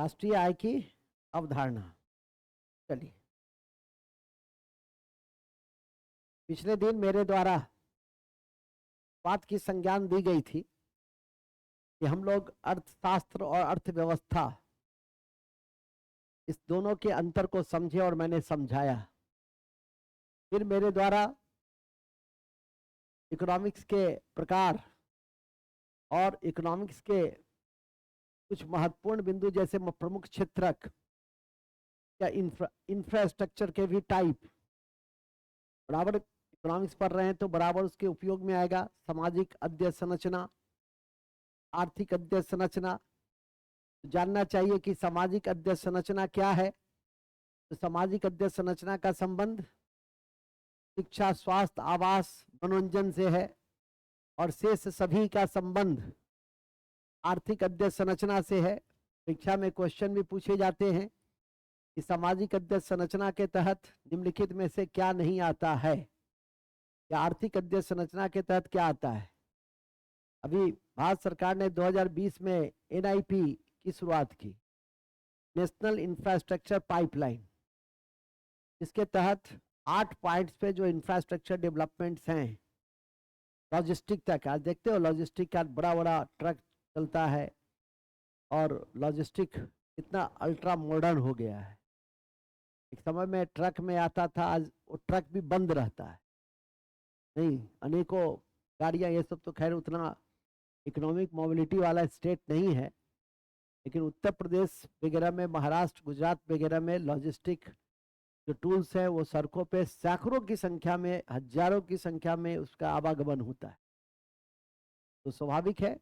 राष्ट्रीय आय की अवधारणा। चलिए, पिछले दिन मेरे द्वारा बात की संज्ञान दी गई थी कि हम लोग अर्थशास्त्र और अर्थव्यवस्था इस दोनों के अंतर को समझे, और मैंने समझाया। फिर मेरे द्वारा इकोनॉमिक्स के प्रकार और इकोनॉमिक्स के कुछ महत्वपूर्ण बिंदु जैसे प्रमुख क्षेत्रक या इंफ्रास्ट्रक्चर के भी टाइप, बराबर इकोनॉमिक्स पढ़ रहे हैं तो बराबर उसके उपयोग में आएगा। सामाजिक अध्ययन संरचना, आर्थिक अध्ययन संरचना, जानना चाहिए कि सामाजिक अध्ययन संरचना क्या है। तो सामाजिक अध्ययन संरचना का संबंध शिक्षा, स्वास्थ्य, आवास, मनोरंजन से है, और शेष सभी का संबंध आर्थिक अध्ययन संरचना से है। परीक्षा में क्वेश्चन भी पूछे जाते हैं कि सामाजिक अध्ययन संरचना के तहत निम्नलिखित में से क्या नहीं आता है, या आर्थिक अध्ययन संरचना के तहत क्या आता है। अभी भारत सरकार ने 2020 में NIP की शुरुआत की, नेशनल इंफ्रास्ट्रक्चर पाइपलाइन। इसके तहत 8 पॉइंट्स पे जो इंफ्रास्ट्रक्चर डेवलपमेंट्स हैं, लॉजिस्टिक तक, आज देखते हो लॉजिस्टिक का बड़ा बड़ा ट्रक चलता है, और लॉजिस्टिक इतना अल्ट्रा मॉडर्न हो गया है। एक समय में ट्रक में आता था, आज वो ट्रक भी बंद रहता है। नहीं, अनेकों गाड़ियां, ये सब तो खैर उतना इकोनॉमिक मोबिलिटी वाला स्टेट नहीं है, लेकिन उत्तर प्रदेश वगैरह में, महाराष्ट्र, गुजरात वगैरह में लॉजिस्टिक जो टूल्स हैं वो सड़कों पे सैकड़ों की संख्या में, हजारों की संख्या में उसका आवागमन होता है। तो स्वाभाविक है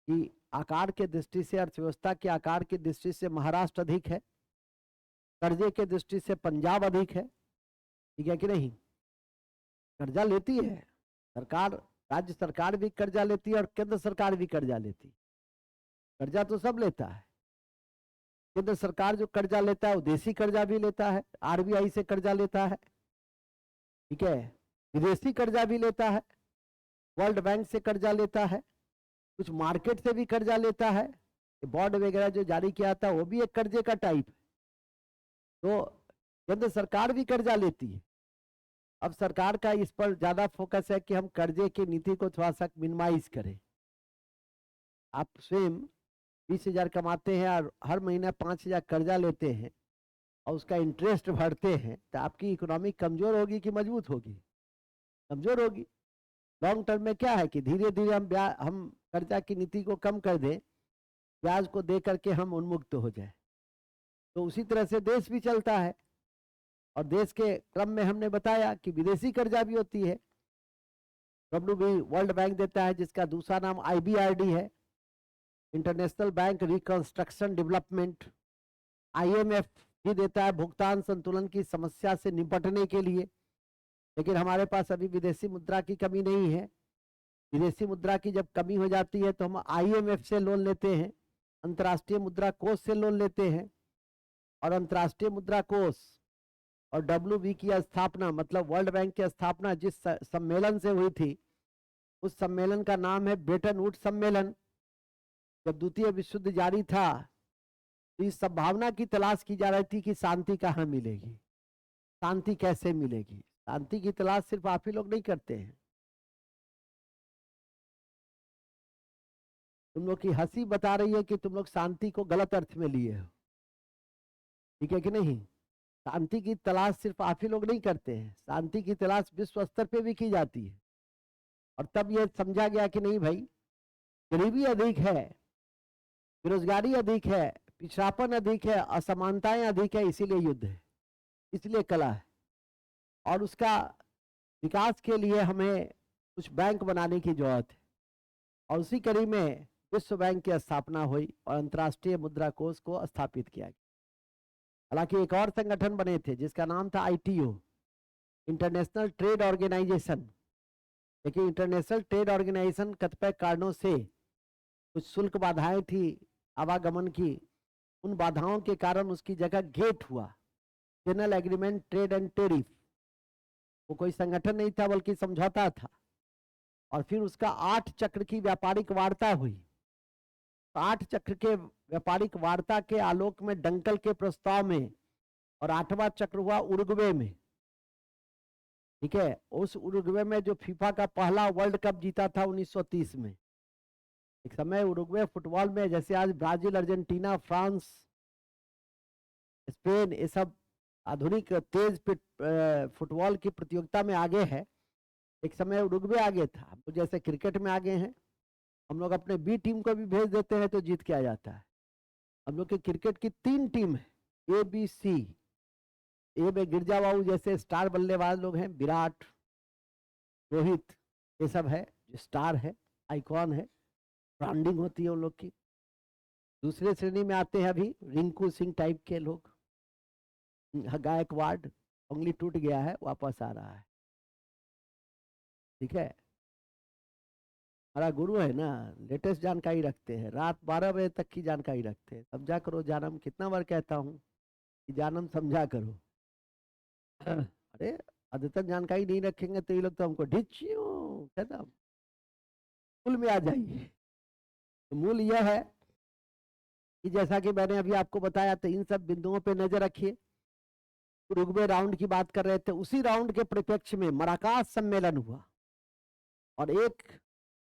कि आकार के दृष्टि से, अर्थव्यवस्था के आकार की दृष्टि से महाराष्ट्र अधिक है, कर्जे के दृष्टि से पंजाब अधिक है। ठीक है कि नहीं? कर्जा लेती है सरकार, राज्य सरकार भी कर्जा लेती है और केंद्र सरकार भी कर्जा लेती है। कर्जा तो सब लेता है। केंद्र सरकार जो कर्जा लेता है वो देशी कर्जा भी लेता है, RBI से कर्जा लेता है, ठीक है, विदेशी कर्जा भी लेता है, वर्ल्ड बैंक से कर्जा लेता है, कुछ मार्केट से भी कर्जा लेता है। बॉन्ड वगैरह जो जारी किया था वो भी एक कर्जे का टाइप है। तो केंद्र सरकार भी कर्जा लेती है। अब सरकार का इस पर ज्यादा फोकस है कि हम कर्जे की नीति को थोड़ा सा मिनिमाइज करें। आप स्वयं 20,000 कमाते हैं और हर महीना 5,000 कर्जा लेते हैं और उसका इंटरेस्ट भरते हैं, तो आपकी इकोनॉमी कमजोर होगी कि मजबूत होगी? कमजोर होगी। लॉन्ग टर्म में क्या है कि धीरे धीरे हम कर्जा की नीति को कम कर दें, ब्याज को दे करके हम उन्मुक्त हो जाए। तो उसी तरह से देश भी चलता है, और देश के क्रम में हमने बताया कि विदेशी कर्जा भी होती है। WB वर्ल्ड बैंक देता है, जिसका दूसरा नाम IBRD है, international bank reconstruction development. IMF भी देता है भुगतान संतुलन की समस्या से निपटने के लिए। लेकिन हमारे पास अभी विदेशी मुद्रा की कमी नहीं है। विदेशी मुद्रा की जब कमी हो जाती है तो हम IMF से लोन लेते हैं, अंतर्राष्ट्रीय मुद्रा कोष से लोन लेते हैं। और अंतर्राष्ट्रीय मुद्रा कोष और WB की स्थापना, मतलब वर्ल्ड बैंक की स्थापना जिस सम्मेलन से हुई थी, उस सम्मेलन का नाम है ब्रेटन वुड्स सम्मेलन। जब द्वितीय विश्व युद्ध जारी था तो इस संभावना की तलाश की जा रही थी कि शांति कहाँ मिलेगी, शांति कैसे मिलेगी। शांति की तलाश सिर्फ आप ही लोग नहीं करते हैं। तुम लोग की हंसी बता रही है कि तुम लोग शांति को गलत अर्थ में लिए हो। ठीक है कि नहीं? शांति की तलाश सिर्फ आप ही लोग नहीं करते हैं, शांति की तलाश विश्व स्तर पे भी की जाती है। और तब यह समझा गया कि नहीं भाई, गरीबी अधिक है, बेरोजगारी अधिक है, पिछड़ापन अधिक है, असमानताएं अधिक है, इसीलिए युद्ध है, इसलिए कला है। और उसका विकास के लिए हमें कुछ बैंक बनाने की जरूरत है। और उसी कड़ी में विश्व बैंक की स्थापना हुई और अंतर्राष्ट्रीय मुद्रा कोष को स्थापित किया गया। हालांकि एक और संगठन बने थे जिसका नाम था ITO, इंटरनेशनल ट्रेड ऑर्गेनाइजेशन। लेकिन इंटरनेशनल ट्रेड ऑर्गेनाइजेशन कतिपय कारणों से, कुछ शुल्क बाधाएं थी आवागमन की, उन बाधाओं के कारण उसकी जगह गेट हुआ, general agreement trade and tariff. वो कोई संगठन नहीं था बल्कि समझौता था। और फिर उसका 8 चक्र की व्यापारिक वार्ता हुई। 8 चक्र के व्यापारिक वार्ता के आलोक में डंकल के प्रस्ताव में, और 8वां चक्र हुआ उरुग्वे में। ठीक है, उस उरुग्वे में जो फीफा का पहला वर्ल्ड कप जीता था 1930 में। एक समय उरुग्वे फुटबॉल में, जैसे आज ब्राजील, अर्जेंटीना, फ्रांस, स्पेन, ये सब आधुनिक तेज फुटबॉल की प्रतियोगिता में आगे है, एक समय उरुग्वे आगे था। हम तो जैसे क्रिकेट में आगे हैं, हम लोग अपने बी टीम को भी भेज देते हैं तो जीत के आ जाता है। हम लोग के क्रिकेट की 3 टीम है, ए बी सी। ए में गिरजा बाबू जैसे स्टार बल्लेबाज लोग हैं, विराट, रोहित, ये सब है जो स्टार है, आइकॉन है, ब्रांडिंग होती है उन लोग की। दूसरे श्रेणी में आते हैं अभी रिंकू सिंह टाइप के लोग, गायकवाड़, उंगली टूट गया है, वापस आ रहा है। ठीक है, हमारा गुरु है ना, लेटेस्ट जानकारी रखते हैं, रात 12 बजे तक की जानकारी रखते हैं। समझा करो जानम, कितना बार कहता हूँ कि जानम समझा करो। अरे अद्यतन जानकारी नहीं रखेंगे तो ये लोग तो हमको ढिच्चियों कहता, मूल में आ जाइए। तो मूल यह है कि जैसा कि मैंने अभी आपको बताया, तो इन सब बिंदुओं पे नजर रखिए। उरुग्वे राउंड की बात कर रहे थे, उसी राउंड के परिप्रेक्ष्य में मराकास सम्मेलन हुआ, और 1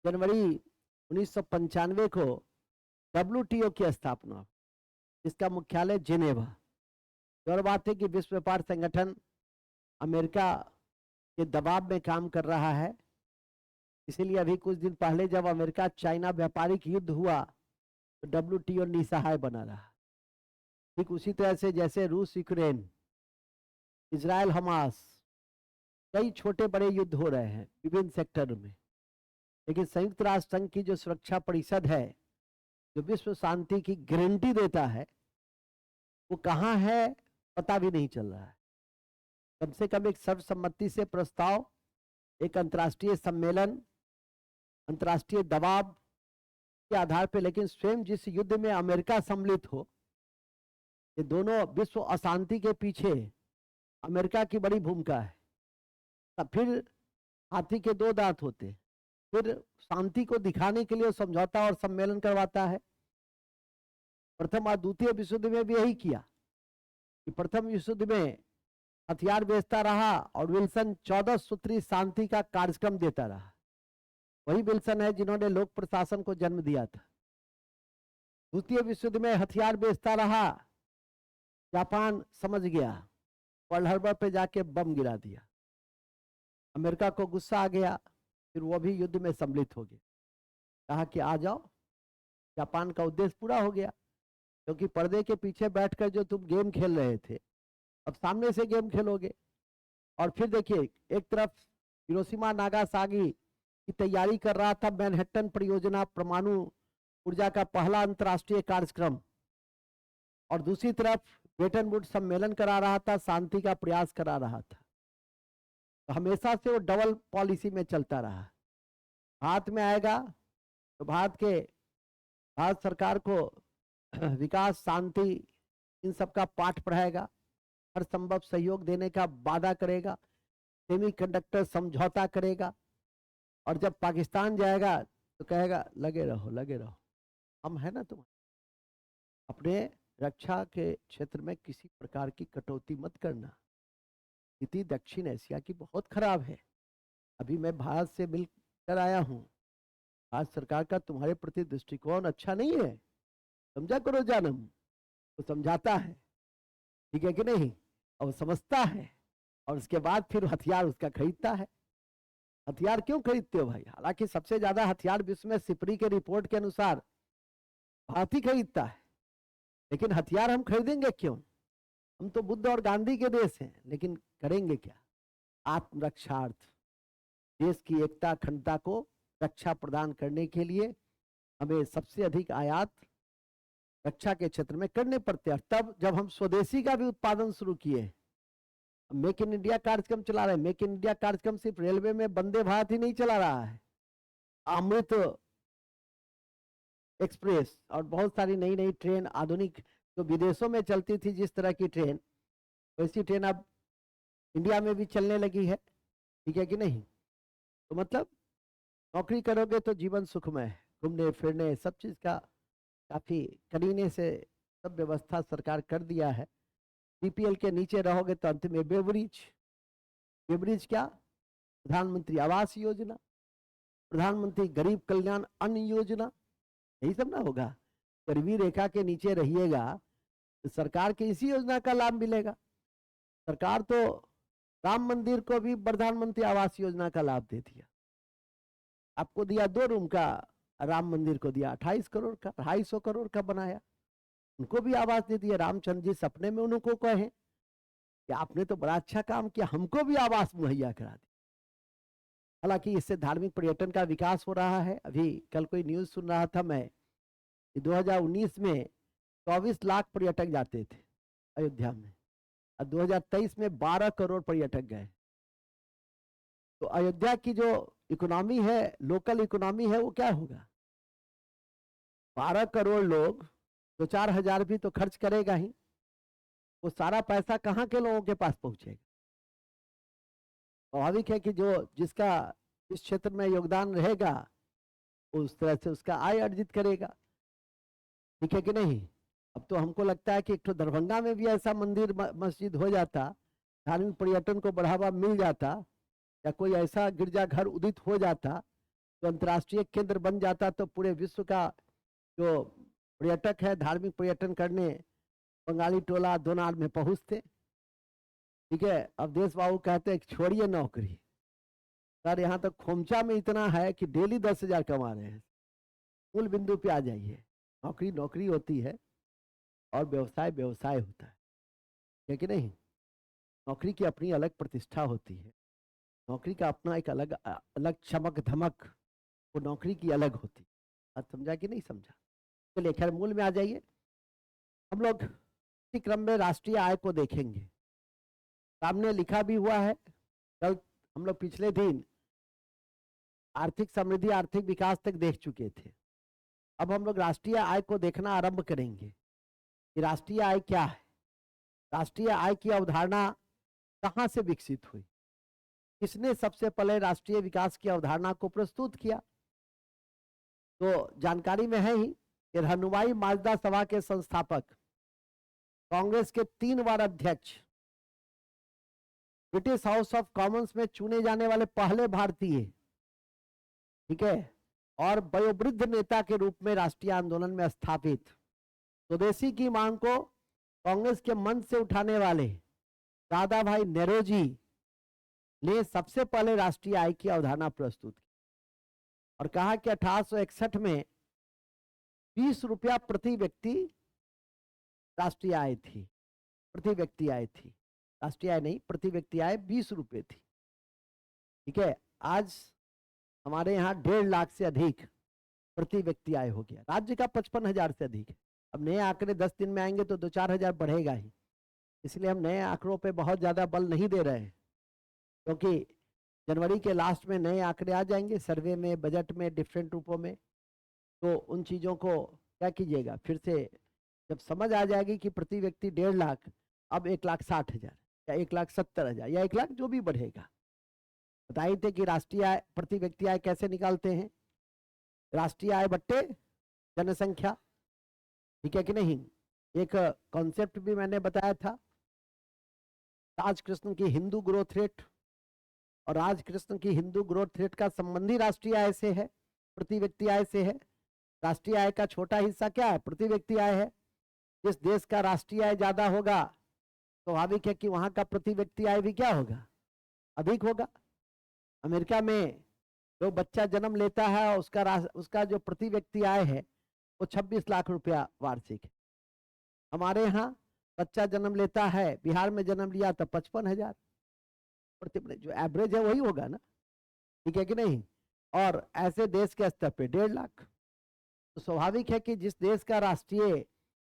जनवरी 1995 को WTO की स्थापना, जिसका मुख्यालय जिनेवा। और बात है कि विश्व व्यापार संगठन अमेरिका के दबाव में काम कर रहा है, इसीलिए अभी कुछ दिन पहले जब अमेरिका चाइना व्यापारिक युद्ध हुआ तो WTO निसहाय बना रहा। ठीक उसी तरह से जैसे रूस यूक्रेन, इजराइल हमास, कई छोटे बड़े युद्ध हो रहे हैं विभिन्न सेक्टर में, लेकिन संयुक्त राष्ट्र संघ की जो सुरक्षा परिषद है, जो विश्व शांति की गारंटी देता है, वो कहाँ है पता भी नहीं चल रहा है। कम से कम एक सर्वसम्मति से प्रस्ताव, एक अंतर्राष्ट्रीय सम्मेलन, अंतर्राष्ट्रीय दबाव के आधार पर, लेकिन स्वयं जिस युद्ध में अमेरिका सम्मिलित हो, ये दोनों विश्व अशांति के पीछे अमेरिका की बड़ी भूमिका है। तब फिर हाथी के 2 दांत होते, फिर शांति को दिखाने के लिए समझौता और सम्मेलन करवाता है। प्रथम और द्वितीय विश्व युद्ध में भी यही किया कि प्रथम विश्व युद्ध में हथियार बेचता रहा और विल्सन 14 सूत्री शांति का कार्यक्रम देता रहा। वही विल्सन है जिन्होंने लोक प्रशासन को जन्म दिया था। द्वितीय विश्व युद्ध में हथियार बेचता रहा, जापान समझ गया, पर्ल हार्बर पे जाके बम गिरा दिया, अमेरिका को गुस्सा आ गया, फिर वो भी युद्ध में सम्मिलित हो गया, कहा कि आ जाओ। जापान का उद्देश्य पूरा हो गया, क्योंकि पर्दे के पीछे बैठकर जो तुम गेम खेल रहे थे, अब सामने से गेम खेलोगे। और फिर देखिए, एक तरफ हिरोशिमा नागासाकी की तैयारी कर रहा था मैनहट्टन परियोजना, परमाणु ऊर्जा का पहला अंतर्राष्ट्रीय कार्यक्रम, और दूसरी तरफ ब्रेटन वुड्स सम्मेलन करा रहा था, शांति का प्रयास करा रहा था। तो हमेशा से वो डबल पॉलिसी में चलता रहा। हाथ में आएगा तो भारत सरकार को विकास, शांति, इन सब का पाठ पढ़ाएगा, हर संभव सहयोग देने का वादा करेगा, सेमीकंडक्टर समझौता करेगा, और जब पाकिस्तान जाएगा तो कहेगा लगे रहो लगे रहो, हम है ना तुम। अपने रक्षा के क्षेत्र में किसी प्रकार की कटौती मत करना। स्थिति दक्षिण एशिया की बहुत खराब है। अभी मैं भारत से मिलकर आया हूँ, भारत सरकार का तुम्हारे प्रति दृष्टिकोण अच्छा नहीं है, समझा करो जानम। वो समझाता है, ठीक है कि नहीं, और समझता है, और उसके बाद फिर हथियार उसका खरीदता है। हथियार क्यों खरीदते हो भाई? हालांकि सबसे ज्यादा हथियार विश्व में सिपरी के रिपोर्ट के अनुसार भारत ही खरीदता है, लेकिन हथियार हम खरीदेंगे क्यों? हम तो बुद्ध और गांधी के देश हैं, लेकिन करेंगे क्या? आत्मरक्षार्थ, देश की एकता अखंडता को रक्षा प्रदान करने के लिए हमें सबसे अधिक आयात रक्षा के क्षेत्र में करने पड़ते हैं। तब जब हम स्वदेशी का भी उत्पादन शुरू किए, मेक इन इंडिया कार्यक्रम चला रहे हैं। मेक इन इंडिया कार्यक्रम सिर्फ रेलवे में वंदे भारत ही नहीं चला रहा है, अमृत एक्सप्रेस और बहुत सारी नई नई ट्रेन, आधुनिक, जो विदेशों में चलती थी जिस तरह की ट्रेन, वैसी ट्रेन अब इंडिया में भी चलने लगी है। ठीक है कि नहीं? तो मतलब नौकरी करोगे तो जीवन सुखमय है, घूमने फिरने सब चीज का काफी करीने से सब व्यवस्था सरकार कर दिया है। बीपीएल के नीचे रहोगे तो अंत में बेब्रिज। बेब्रिज क्या? प्रधानमंत्री आवास योजना, प्रधानमंत्री गरीब कल्याण अन्न योजना, यही सब ना होगा। गरीबी रेखा के नीचे रहिएगा तो सरकार की इसी योजना का लाभ मिलेगा। सरकार तो राम मंदिर को भी प्रधानमंत्री आवास योजना का लाभ दे दिया। आपको दिया 2 रूम का, राम मंदिर को दिया 28 करोड़ का, 250 करोड़ का बनाया, उनको भी आवास दे दिया। रामचंद्र जी सपने में उनको कहे कि आपने तो बड़ा अच्छा काम किया, हमको भी आवास मुहैया करा दिया। हालांकि इससे धार्मिक पर्यटन का विकास हो रहा है। अभी कल कोई न्यूज सुन रहा था मैं कि 2019 में 24 लाख पर्यटक जाते थे अयोध्या में, और 2023 में 12 करोड़ पर्यटक गए। तो अयोध्या की जो इकोनॉमी है, लोकल इकोनॉमी है, वो क्या होगा? 12 करोड़ लोग 2-4 हजार भी तो खर्च करेगा ही, वो सारा पैसा कहाँ के लोगों के पास पहुंचेगा? स्वाभाविक है कि जो जिसका इस क्षेत्र में योगदान रहेगा उस तरह से उसका आय अर्जित करेगा। ठीक है कि नहीं? अब तो हमको लगता है कि एक तो दरभंगा में भी ऐसा मंदिर मस्जिद हो जाता, धार्मिक पर्यटन को बढ़ावा मिल जाता, या कोई ऐसा गिरजाघर उदित हो जाता तो अंतर्राष्ट्रीय केंद्र बन जाता, तो पूरे विश्व का जो पर्यटक है धार्मिक पर्यटन करने बंगाली टोला दोनार में पहुंचते। ठीक है, अब देश बाबू कहते हैं छोड़िए नौकरी, सर यहाँ तक खोमचा में इतना है कि डेली 10,000 कमा रहे हैं। मूल बिंदु पे आ जाइए। नौकरी नौकरी होती है और व्यवसाय व्यवसाय होता है कि नहीं? नौकरी की अपनी अलग प्रतिष्ठा होती है, नौकरी का अपना एक अलग अलग चमक धमक, वो नौकरी की अलग होती है। बात समझा कि नहीं समझा? चलिए खैर मूल में आ जाइए। हम लोग इसी क्रम में राष्ट्रीय आय को देखेंगे। सामने लिखा भी हुआ है, कल हम लोग पिछले दिन आर्थिक समृद्धि आर्थिक विकास तक देख चुके थे। अब हम लोग राष्ट्रीय आय को देखना आरंभ करेंगे कि राष्ट्रीय आय क्या है, राष्ट्रीय आय की अवधारणा कहां से विकसित हुई, किसने सबसे पहले राष्ट्रीय विकास की अवधारणा को प्रस्तुत किया। तो जानकारी में है ही कि रहनुमाई माजदा सभा के संस्थापक, कांग्रेस के 3 बार अध्यक्ष, ब्रिटिश हाउस ऑफ कॉमन्स में चुने जाने वाले पहले भारतीय, ठीक है, और वयोवृद्ध नेता के रूप में राष्ट्रीय आंदोलन में स्थापित, स्वदेशी की मांग को कांग्रेस के मंच से उठाने वाले दादा भाई नेरोजी ने सबसे पहले राष्ट्रीय आय की अवधारणा प्रस्तुत की और कहा कि 1861 में 20 रुपया प्रति व्यक्ति राष्ट्रीय आय थी, प्रति व्यक्ति आय थी, राष्ट्रीय आय नहीं, प्रति व्यक्ति आय 20 रुपये थी। ठीक है, आज हमारे यहाँ 1.5 लाख से अधिक प्रति व्यक्ति आय हो गया, राज्य का 55,000 से अधिक है। अब नए आंकड़े 10 दिन में आएंगे तो 2-4 हजार बढ़ेगा ही, इसलिए हम नए आंकड़ों पे बहुत ज्यादा बल नहीं दे रहे हैं, क्योंकि जनवरी के लास्ट में नए आंकड़े आ जाएंगे, सर्वे में, बजट में, डिफरेंट रूपों में। तो उन चीजों को क्या कीजिएगा, फिर से जब समझ आ जाएगी कि प्रति व्यक्ति 1.5 लाख अब 1,60,000 या 1,70,000 या 1 लाख जो भी बढ़ेगा। बताए थे कि राष्ट्रीय आय प्रति व्यक्ति आय कैसे निकालते हैं, राष्ट्रीय आय बट्टे जनसंख्या। ठीक है कि नहीं? एक कॉन्सेप्ट भी मैंने बताया था, राजकृष्ण की हिंदू ग्रोथ रेट, और राजकृष्ण की हिंदू ग्रोथ रेट का संबंधी राष्ट्रीय आय से है, प्रति व्यक्ति आय से है। राष्ट्रीय आय का छोटा हिस्सा क्या है? प्रति व्यक्ति आय है। जिस देश का राष्ट्रीय आय ज्यादा होगा स्वाभाविक है कि वहां का प्रति व्यक्ति आय भी क्या होगा? अधिक होगा। अमेरिका में जो बच्चा जन्म लेता है उसका जो प्रति व्यक्ति आय है वो 26 लाख रुपया वार्षिक है। हमारे यहाँ बच्चा जन्म लेता है, बिहार में जन्म लिया तो 55,000, जो एवरेज है वही होगा ना। ठीक है कि नहीं? और ऐसे देश के स्तर पे 1.5 लाख। तो स्वाभाविक है कि जिस देश का राष्ट्रीय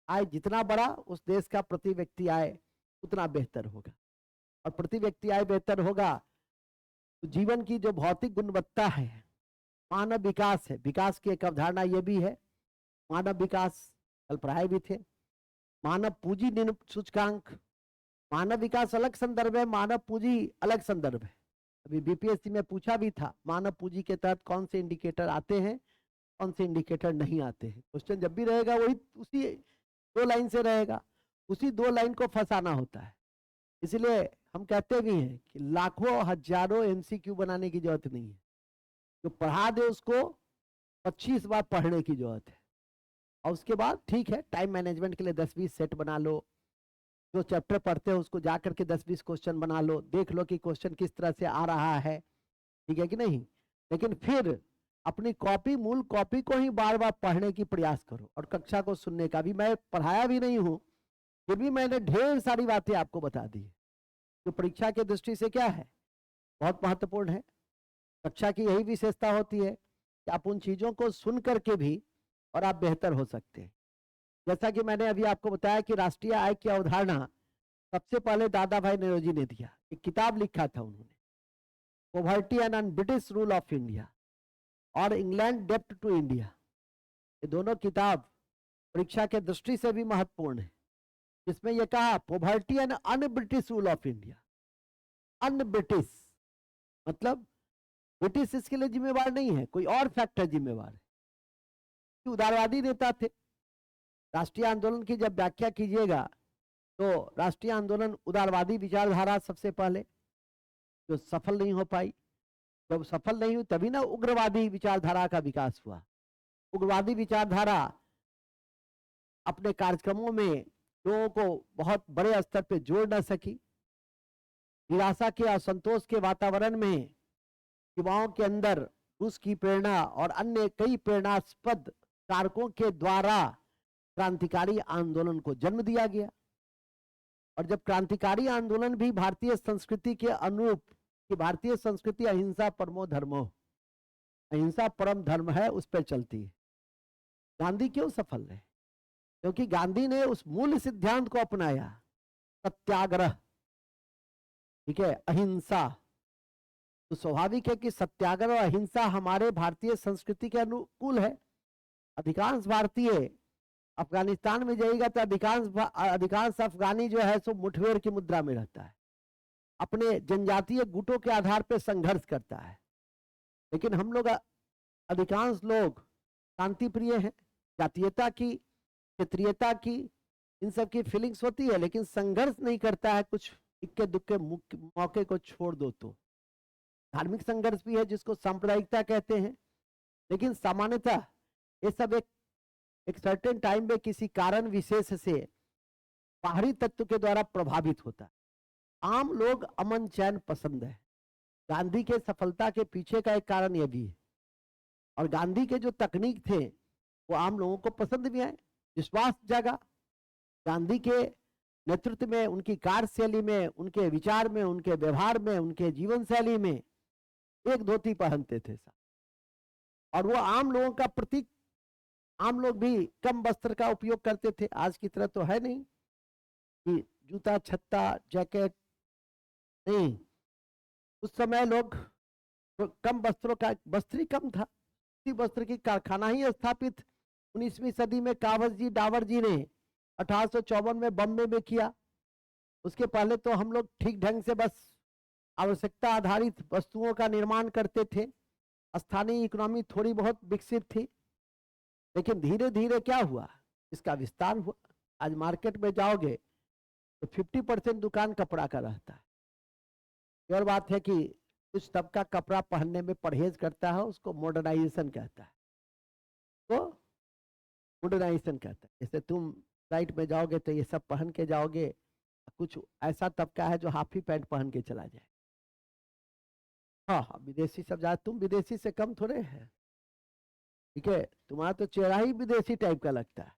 आय जितना बड़ा उस देश का प्रति व्यक्ति आय उतना बेहतर होगा, और प्रति व्यक्ति आय बेहतर होगा तो जीवन की जो भौतिक गुणवत्ता है, मानव विकास है, विकास की एक अवधारणा यह भी है, मानव विकास कल पढ़ाए भी थे, मानव पूंजी सूचकांक, मानव विकास अलग संदर्भ है, मानव पूंजी अलग संदर्भ है। अभी बीपीएससी में पूछा भी था मानव पूंजी के तहत कौन से इंडिकेटर आते हैं, कौन से इंडिकेटर नहीं आते हैं। क्वेश्चन जब भी रहेगा वही उसी 2 लाइन से रहेगा, उसी 2 लाइन को फंसाना होता है। इसलिए हम कहते भी हैं कि लाखों हजारों एमसीक्यू बनाने की जरूरत नहीं है, जो पढ़ा दे उसको 25 बार पढ़ने की जरूरत है। और उसके बाद ठीक है, टाइम मैनेजमेंट के लिए 10-20 सेट बना लो, जो चैप्टर पढ़ते हो उसको जा करके 10-20 क्वेश्चन बना लो, देख लो कि क्वेश्चन किस तरह से आ रहा है, ठीक है कि नहीं। लेकिन फिर अपनी कॉपी, मूल कॉपी को ही बार बार पढ़ने की प्रयास करो, और कक्षा को सुनने का भी। मैं पढ़ाया भी नहीं हूं, फिर भी मैंने ढेर सारी बातें आपको बता दी, जो परीक्षा की दृष्टि से क्या है, बहुत महत्वपूर्ण है। कक्षा की यही विशेषता होती है कि आप उन चीजों को सुन करके भी और आप बेहतर हो सकते हैं। जैसा कि मैंने अभी आपको बताया कि राष्ट्रीय आय की अवधारणा सबसे पहले दादा भाई नौरोजी ने दिया, एक किताब लिखा था उन्होंने, poverty and British rule of India और इंग्लैंड डेप्ट टू इंडिया। ये दोनों किताब परीक्षा के दृष्टि से भी महत्वपूर्ण है, जिसमें यह कहा poverty and un British rule of India. Un British मतलब ब्रिटिश इसके लिए जिम्मेवार नहीं है, कोई और फैक्टर जिम्मेवार है। उदारवादी नेता थे। राष्ट्रीय आंदोलन की जब व्याख्या कीजिएगा तो राष्ट्रीय आंदोलन उदारवादी विचारधारा सबसे पहले, जो सफल नहीं हो पाई। जब सफल नहीं हुई तभी ना उग्रवादी विचारधारा का विकास हुआ। उग्रवादी विचारधारा अपने कार्यक्रमों में लोगों को बहुत बड़े स्तर पर जोड़ न सकी। निराशा के, असंतोष के वातावरण में युवाओं के अंदर रूस की प्रेरणा और अन्य कई प्रेरणास्पद कारकों के द्वारा क्रांतिकारी आंदोलन को जन्म दिया गया। और जब क्रांतिकारी आंदोलन भी भारतीय संस्कृति के अनुरूप, कि भारतीय संस्कृति अहिंसा परमो धर्मो, अहिंसा परम धर्म है, उस पर चलती है। गांधी क्यों सफल रहे? क्योंकि गांधी ने उस मूल सिद्धांत को अपनाया, सत्याग्रह, ठीक है, अहिंसा। तो स्वाभाविक है कि सत्याग्रह और अहिंसा हमारे भारतीय संस्कृति के अनुकूल है। अधिकांश भारतीय अफगानिस्तान में जाइएगा तो अधिकांश अफगानी जो है सो मुठभेड़ की मुद्रा में रहता है, अपने जनजातीय गुटों के आधार पर संघर्ष करता है। लेकिन हम लोग, अधिकांश लोग शांति प्रिय हैं। जातीयता की, क्षेत्रीयता की, इन सब की फीलिंग्स होती है, लेकिन संघर्ष नहीं करता है। कुछ इक्के दुक्के मौके को छोड़ दो तो धार्मिक संघर्ष भी है, जिसको सांप्रदायिकता कहते हैं। लेकिन सामान्यतः ये सब एक सर्टेन टाइम में किसी कारण विशेष से बाहरी तत्व के द्वारा प्रभावित होता है। आम लोग अमन चैन पसंद है। गांधी के सफलता के पीछे का एक कारण यह भी है। और गांधी के जो तकनीक थे वो आम लोगों को पसंद भी आए, विश्वास जगा। गांधी के नेतृत्व में, उनकी कार्यशैली में, उनके विचार में, उनके व्यवहार में, उनके जीवन शैली में एक धोती पहनते थे सब, और वो आम लोगों का प्रतीक। आम लोग भी कम वस्त्र का उपयोग करते थे, आज की तरह तो है नहीं कि जूता, छत्ता, जैकेट, नहीं। उस समय लोग कम वस्त्रों का, वस्त्र ही कम था। वस्त्र की कारखाना ही स्थापित 19वीं सदी में कावस जी, डावर जी ने 1854 में बम्बे में किया। उसके पहले तो हम लोग ठीक ढंग से बस आवश्यकता आधारित वस्तुओं का निर्माण करते थे। स्थानीय इकोनॉमी थोड़ी बहुत विकसित थी, लेकिन धीरे धीरे क्या हुआ, इसका विस्तार हुआ। आज मार्केट में जाओगे तो 50% दुकान कपड़ा का रहता है। और बात है कि कुछ तबका कपड़ा पहनने में परहेज करता है, उसको मॉडर्नाइजेशन कहता है। तो मॉडर्नाइजेशन कहता है, जैसे तुम फ्लाइट में जाओगे तो ये सब पहन के जाओगे, कुछ ऐसा तबका है जो हाफ ही पैंट पहन के चला जाए। हाँ हाँ, विदेशी सब जाए, तुम विदेशी से कम थोड़े है, ठीक है। तुम्हारा तो चेहरा ही विदेशी टाइप का लगता है,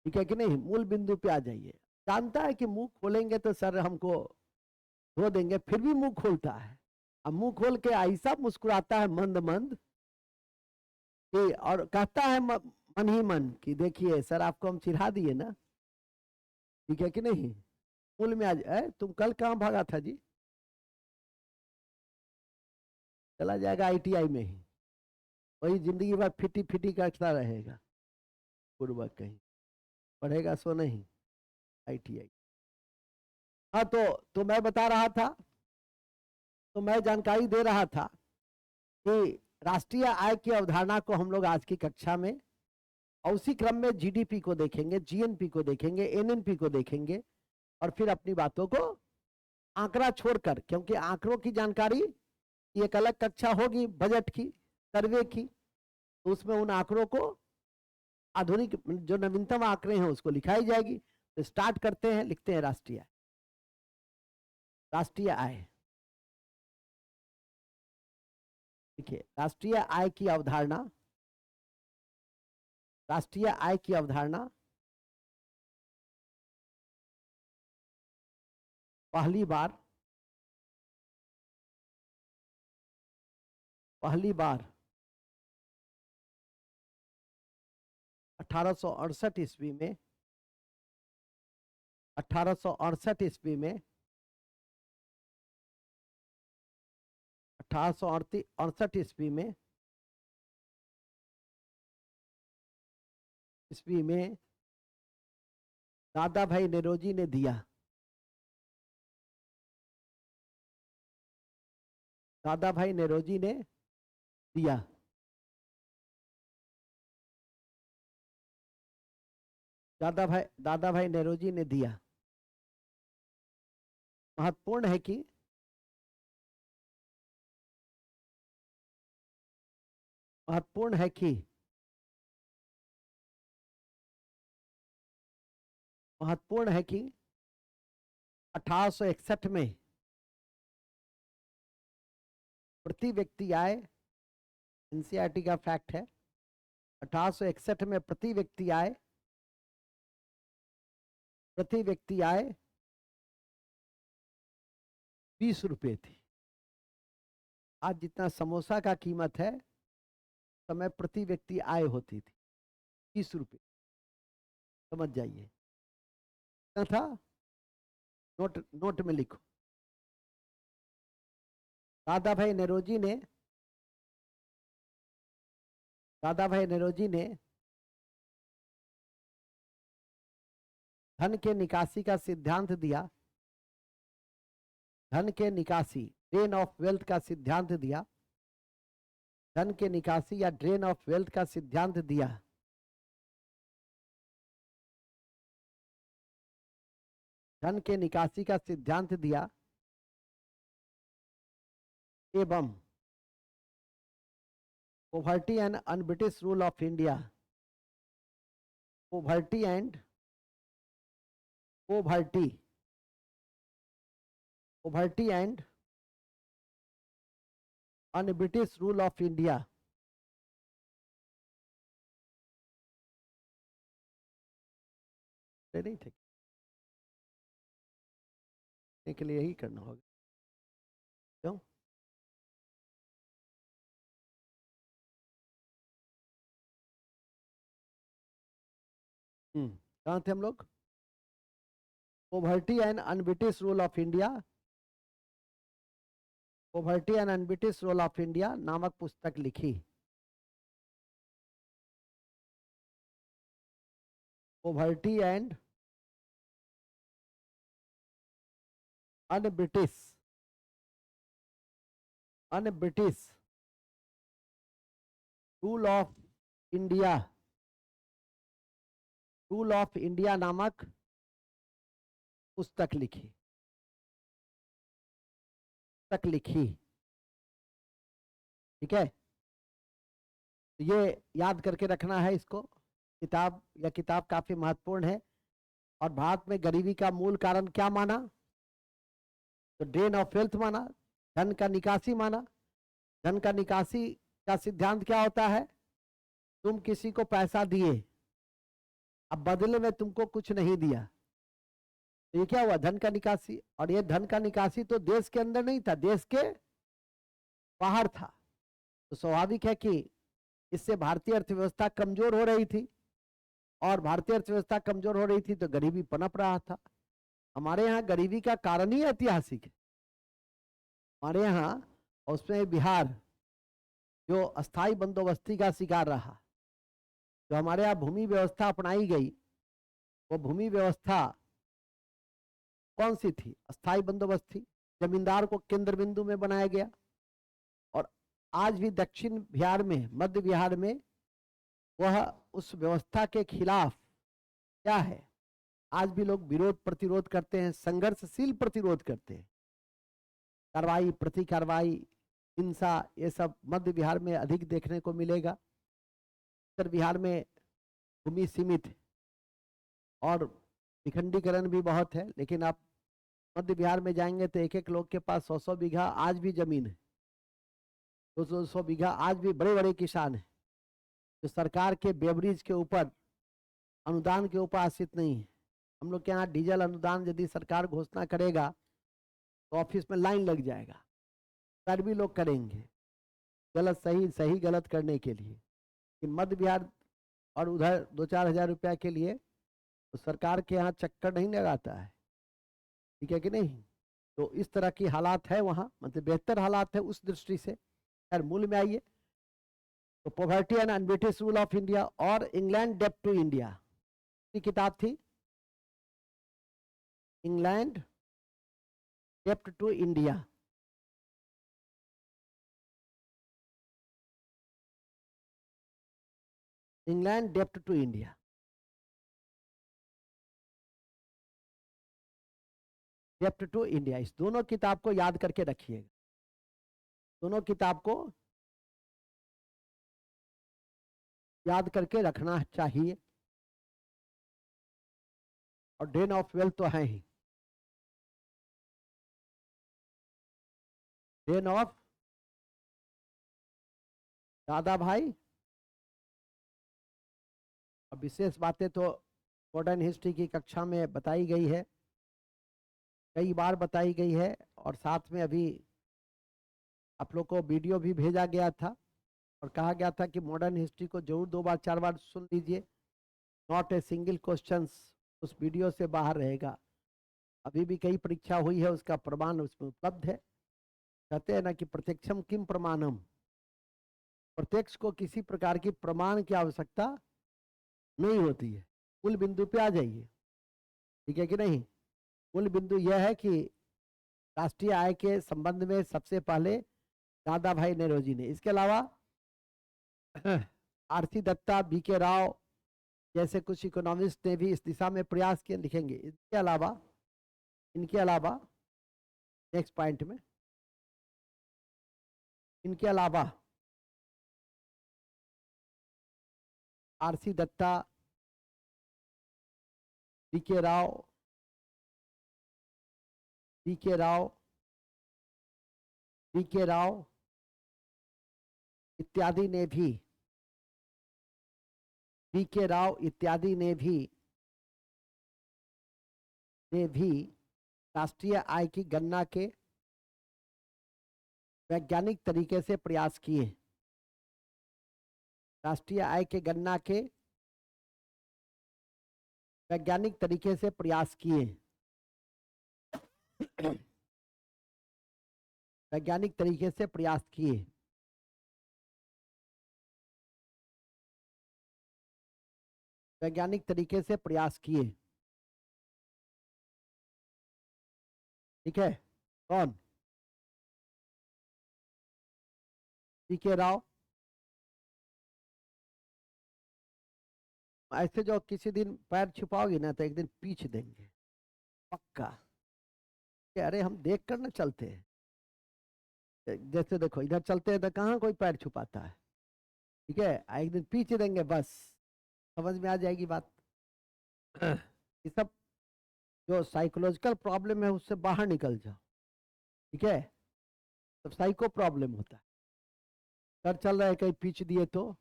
ठीक है कि नहीं। मूल बिंदु पे आ जाइए। जानता है कि मुंह खोलेंगे तो सर हमको धो देंगे, फिर भी मुंह खोलता है। अब मुंह खोल के ऐसा मुस्कुराता है मंद मंद कि, और कहता है मन ही मन कि देखिए सर आपको हम चिढ़ा दिए ना, ठीक है कि नहीं। मूल में आ जाए, तुम कल कहाँ भागा था जी? चला जाएगा आईटीआई में ही, वही जिंदगी भर फिटी फिटी करता रहेगा, पूर्वक कहीं पढ़ेगा सो नहीं। आईटीआई, हाँ। तो मैं बता रहा था, तो मैं जानकारी दे रहा था कि राष्ट्रीय आय की अवधारणा को हम लोग आज की कक्षा में और उसी क्रम में जीडीपी को देखेंगे, जीएनपी को देखेंगे, एनएनपी को देखेंगे और फिर अपनी बातों को आंकड़ा छोड़कर, क्योंकि आंकड़ों की जानकारी एक अलग कक्षा होगी बजट की, सर्वे की, तो उसमें उन आंकड़ों को आधुनिक जो नवीनतम आंकड़े हैं उसको लिखाई जाएगी। तो स्टार्ट करते हैं, लिखते हैं राष्ट्रीय आय। राष्ट्रीय आय, देखिए राष्ट्रीय आय की अवधारणा, राष्ट्रीय आय की अवधारणा पहली बार 1868 ईस्वी में, 1868 ईस्वी में, 1868 ईस्वी में दादा भाई नेरोजी ने दिया। दादा भाई नेरोजी ने दिया। दादा भाई नेरोजी ने दिया। महत्वपूर्ण है कि महत्वपूर्ण है कि महत्वपूर्ण है कि 1861 में प्रति व्यक्ति आय, एनसीईआरटी का फैक्ट है, 1861 में प्रति व्यक्ति आय 20 रुपए थी। आज जितना समोसा का कीमत है, समय प्रति व्यक्ति आय होती थी 20 रुपए। समझ जाइए था। नोट में लिखो। दादा भाई नेरोजी ने धन के निकासी का सिद्धांत दिया। धन के निकासी, ड्रेन ऑफ वेल्थ का सिद्धांत दिया। धन के निकासी या ड्रेन ऑफ वेल्थ का सिद्धांत दिया। धन के निकासी का सिद्धांत दिया एवं poverty and un-British rule of India, poverty and un-British rule of India नहीं थे के लिए यही करना होगा। क्यों? कहाँ थे हम लोग? Poverty and un-British rule of India, poverty and un-British rule of India नामक पुस्तक लिखी। Poverty and un-British rule of India नामक पुस्तक लिखी। ठीक है, ये याद करके रखना है इसको। किताब काफी महत्वपूर्ण है। और भारत में गरीबी का मूल कारण क्या माना? तो ड्रेन ऑफ वेल्थ माना, धन का निकासी माना। धन का निकासी का सिद्धांत क्या होता है? तुम किसी को पैसा दिए, अब बदले में तुमको कुछ नहीं दिया, तो ये क्या हुआ? धन का निकासी। और ये धन का निकासी तो देश के अंदर नहीं था, देश के बाहर था। तो स्वाभाविक है कि इससे भारतीय अर्थव्यवस्था कमजोर हो रही थी, और भारतीय अर्थव्यवस्था कमजोर हो रही थी तो गरीबी पनप रहा था। हमारे यहाँ गरीबी का कारण ही ऐतिहासिक है। हमारे यहाँ, उसमें बिहार जो अस्थाई बंदोबस्ती का शिकार रहा, जो हमारे यहाँ भूमि व्यवस्था अपनाई गई, वो भूमि व्यवस्था कौन सी थी? अस्थाई बंदोबस्ती। जमींदार को केंद्र बिंदु में बनाया गया और आज भी दक्षिण बिहार में, मध्य बिहार में वह उस व्यवस्था के खिलाफ क्या है, आज भी लोग विरोध प्रतिरोध करते हैं, संघर्षशील प्रतिरोध करते हैं। कार्रवाई, प्रति कार्रवाई, हिंसा, ये सब मध्य बिहार में अधिक देखने को मिलेगा। उत्तर बिहार में भूमि सीमित और विखंडीकरण भी बहुत है, लेकिन आप मध्य बिहार में जाएंगे तो एक एक लोग के पास 100-100 बीघा आज भी जमीन है, 200-200 बीघा आज भी बड़े बड़े किसान हैं, जो सरकार के बेवरेज के ऊपर, अनुदान के ऊपर आश्रित नहीं है। हम लोग के यहाँ डीजल अनुदान यदि सरकार घोषणा करेगा तो ऑफिस में लाइन लग जाएगा, कर भी लोग करेंगे गलत सही, सही गलत करने के लिए। कि मध्य बिहार और उधर 2-4 हजार रुपया के लिए तो सरकार के यहाँ चक्कर नहीं लगाता है, ठीक है कि नहीं। तो इस तरह की हालात है वहाँ, मतलब बेहतर हालात है उस दृष्टि से। यार मूल में आइए, तो poverty and un-British rule of India और इंग्लैंड डेप्ट टू इंडिया की किताब थी, England dept to India. England dept to India, dept to India, इस दोनों किताब को याद करके रखिएगा, दोनों किताब को याद करके रखना चाहिए। और ड्रेन ऑफ वेल्थ तो है ही, ड्रेन ऑफ दादा भाई। और विशेष बातें तो मॉडर्न हिस्ट्री की कक्षा में बताई गई है, कई बार बताई गई है, और साथ में अभी आप लोग को वीडियो भी भेजा गया था और कहा गया था कि मॉडर्न हिस्ट्री को जरूर 2 बार 4 बार सुन लीजिए, नॉट ए सिंगल क्वेश्चन उस वीडियो से बाहर रहेगा। अभी भी कई परीक्षा हुई है, उसका प्रमाण उसमें उपलब्ध है। कहते हैं ना कि प्रत्यक्षम किम प्रमाणम, प्रत्यक्ष को किसी प्रकार की प्रमाण की आवश्यकता नहीं होती है। मूल बिंदु पे आ जाइए, ठीक है कि नहीं। मूल बिंदु यह है कि राष्ट्रीय आय के संबंध में सबसे पहले दादा भाई नेहरूजी ने, इसके अलावा आरसी दत्ता, बीके राव जैसे कुछ इकोनॉमिस्ट ने भी इस दिशा में प्रयास किए, लिखेंगे। इनके अलावा नेक्स्ट पॉइंट में, इनके अलावा R C Dutta, B K Rao, B K Rao, B K Rao इत्यादि ने भी, बीके राव इत्यादि ने भी राष्ट्रीय आय की गणना के वैज्ञानिक तरीके से प्रयास किए। राष्ट्रीय आय के गणना के वैज्ञानिक तरीके से प्रयास किए, वैज्ञानिक तरीके से प्रयास किए। वैज्ञानिक तरीके से प्रयास किए, ठीक है। कौन? बीके राव। ऐसे जो किसी दिन पैर छुपाओगी ना तो एक दिन पीछ देंगे पक्का। कि अरे हम देख कर ना चलते हैं, जैसे देखो इधर चलते हैं तो कहाँ कोई पैर छुपाता है, ठीक है। एक दिन पीछ देंगे, बस समझ में आ जाएगी बात। ये सब जो साइकोलॉजिकल प्रॉब्लम है उससे बाहर निकल जाओ, ठीक है। सब साइको प्रॉब्लम होता है, सर चल रहा है कहीं पीछ दिए तो।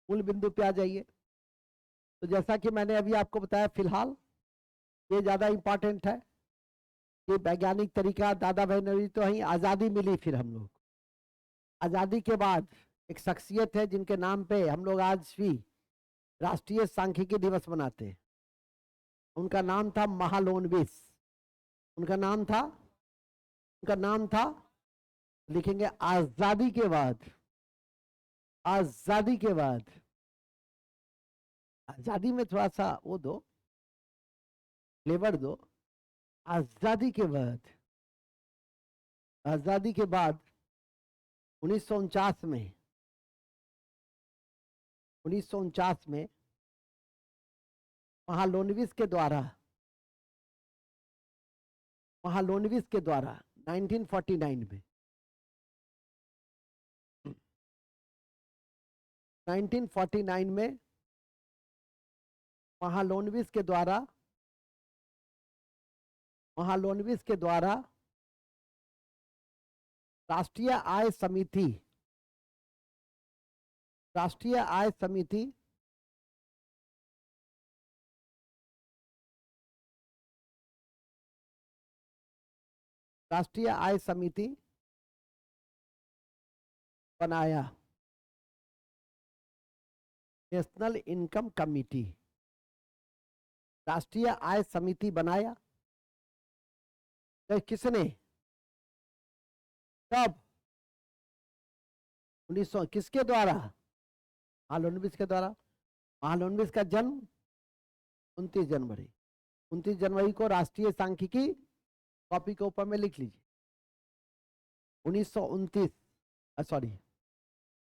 मूल बिंदु पे आ जाइए। तो जैसा कि मैंने अभी आपको बताया, फिलहाल ये ज्यादा इंपॉर्टेंट है, ये वैज्ञानिक तरीका। दादा भाई नौरोजी तो ही आजादी मिली, फिर हम लोग आजादी के बाद एक शख्सियत है जिनके नाम पे हम लोग आज भी राष्ट्रीय सांख्यिकी दिवस मनाते हैं। उनका नाम था महालोनविस। उनका नाम था, उनका नाम था, लिखेंगे आजादी के बाद, आजादी के बाद। आजादी में थोड़ा सा वो दो, फ्लेवर दो। आजादी के बाद, आजादी के बाद 1949 में 1949 में महालोनविस के द्वारा 1949 में 1949 में महालोनविस के द्वारा राष्ट्रीय आय समिति बनाया, नेशनल इनकम कमिटी, राष्ट्रीय आय समिति बनाया। तो किसने, कब, 1900 किसके द्वारा, महालोनविस के द्वारा। महालोनविस का जन्म 29 जनवरी को राष्ट्रीय सांख्यिकी, कॉपी के ऊपर में लिख लीजिए,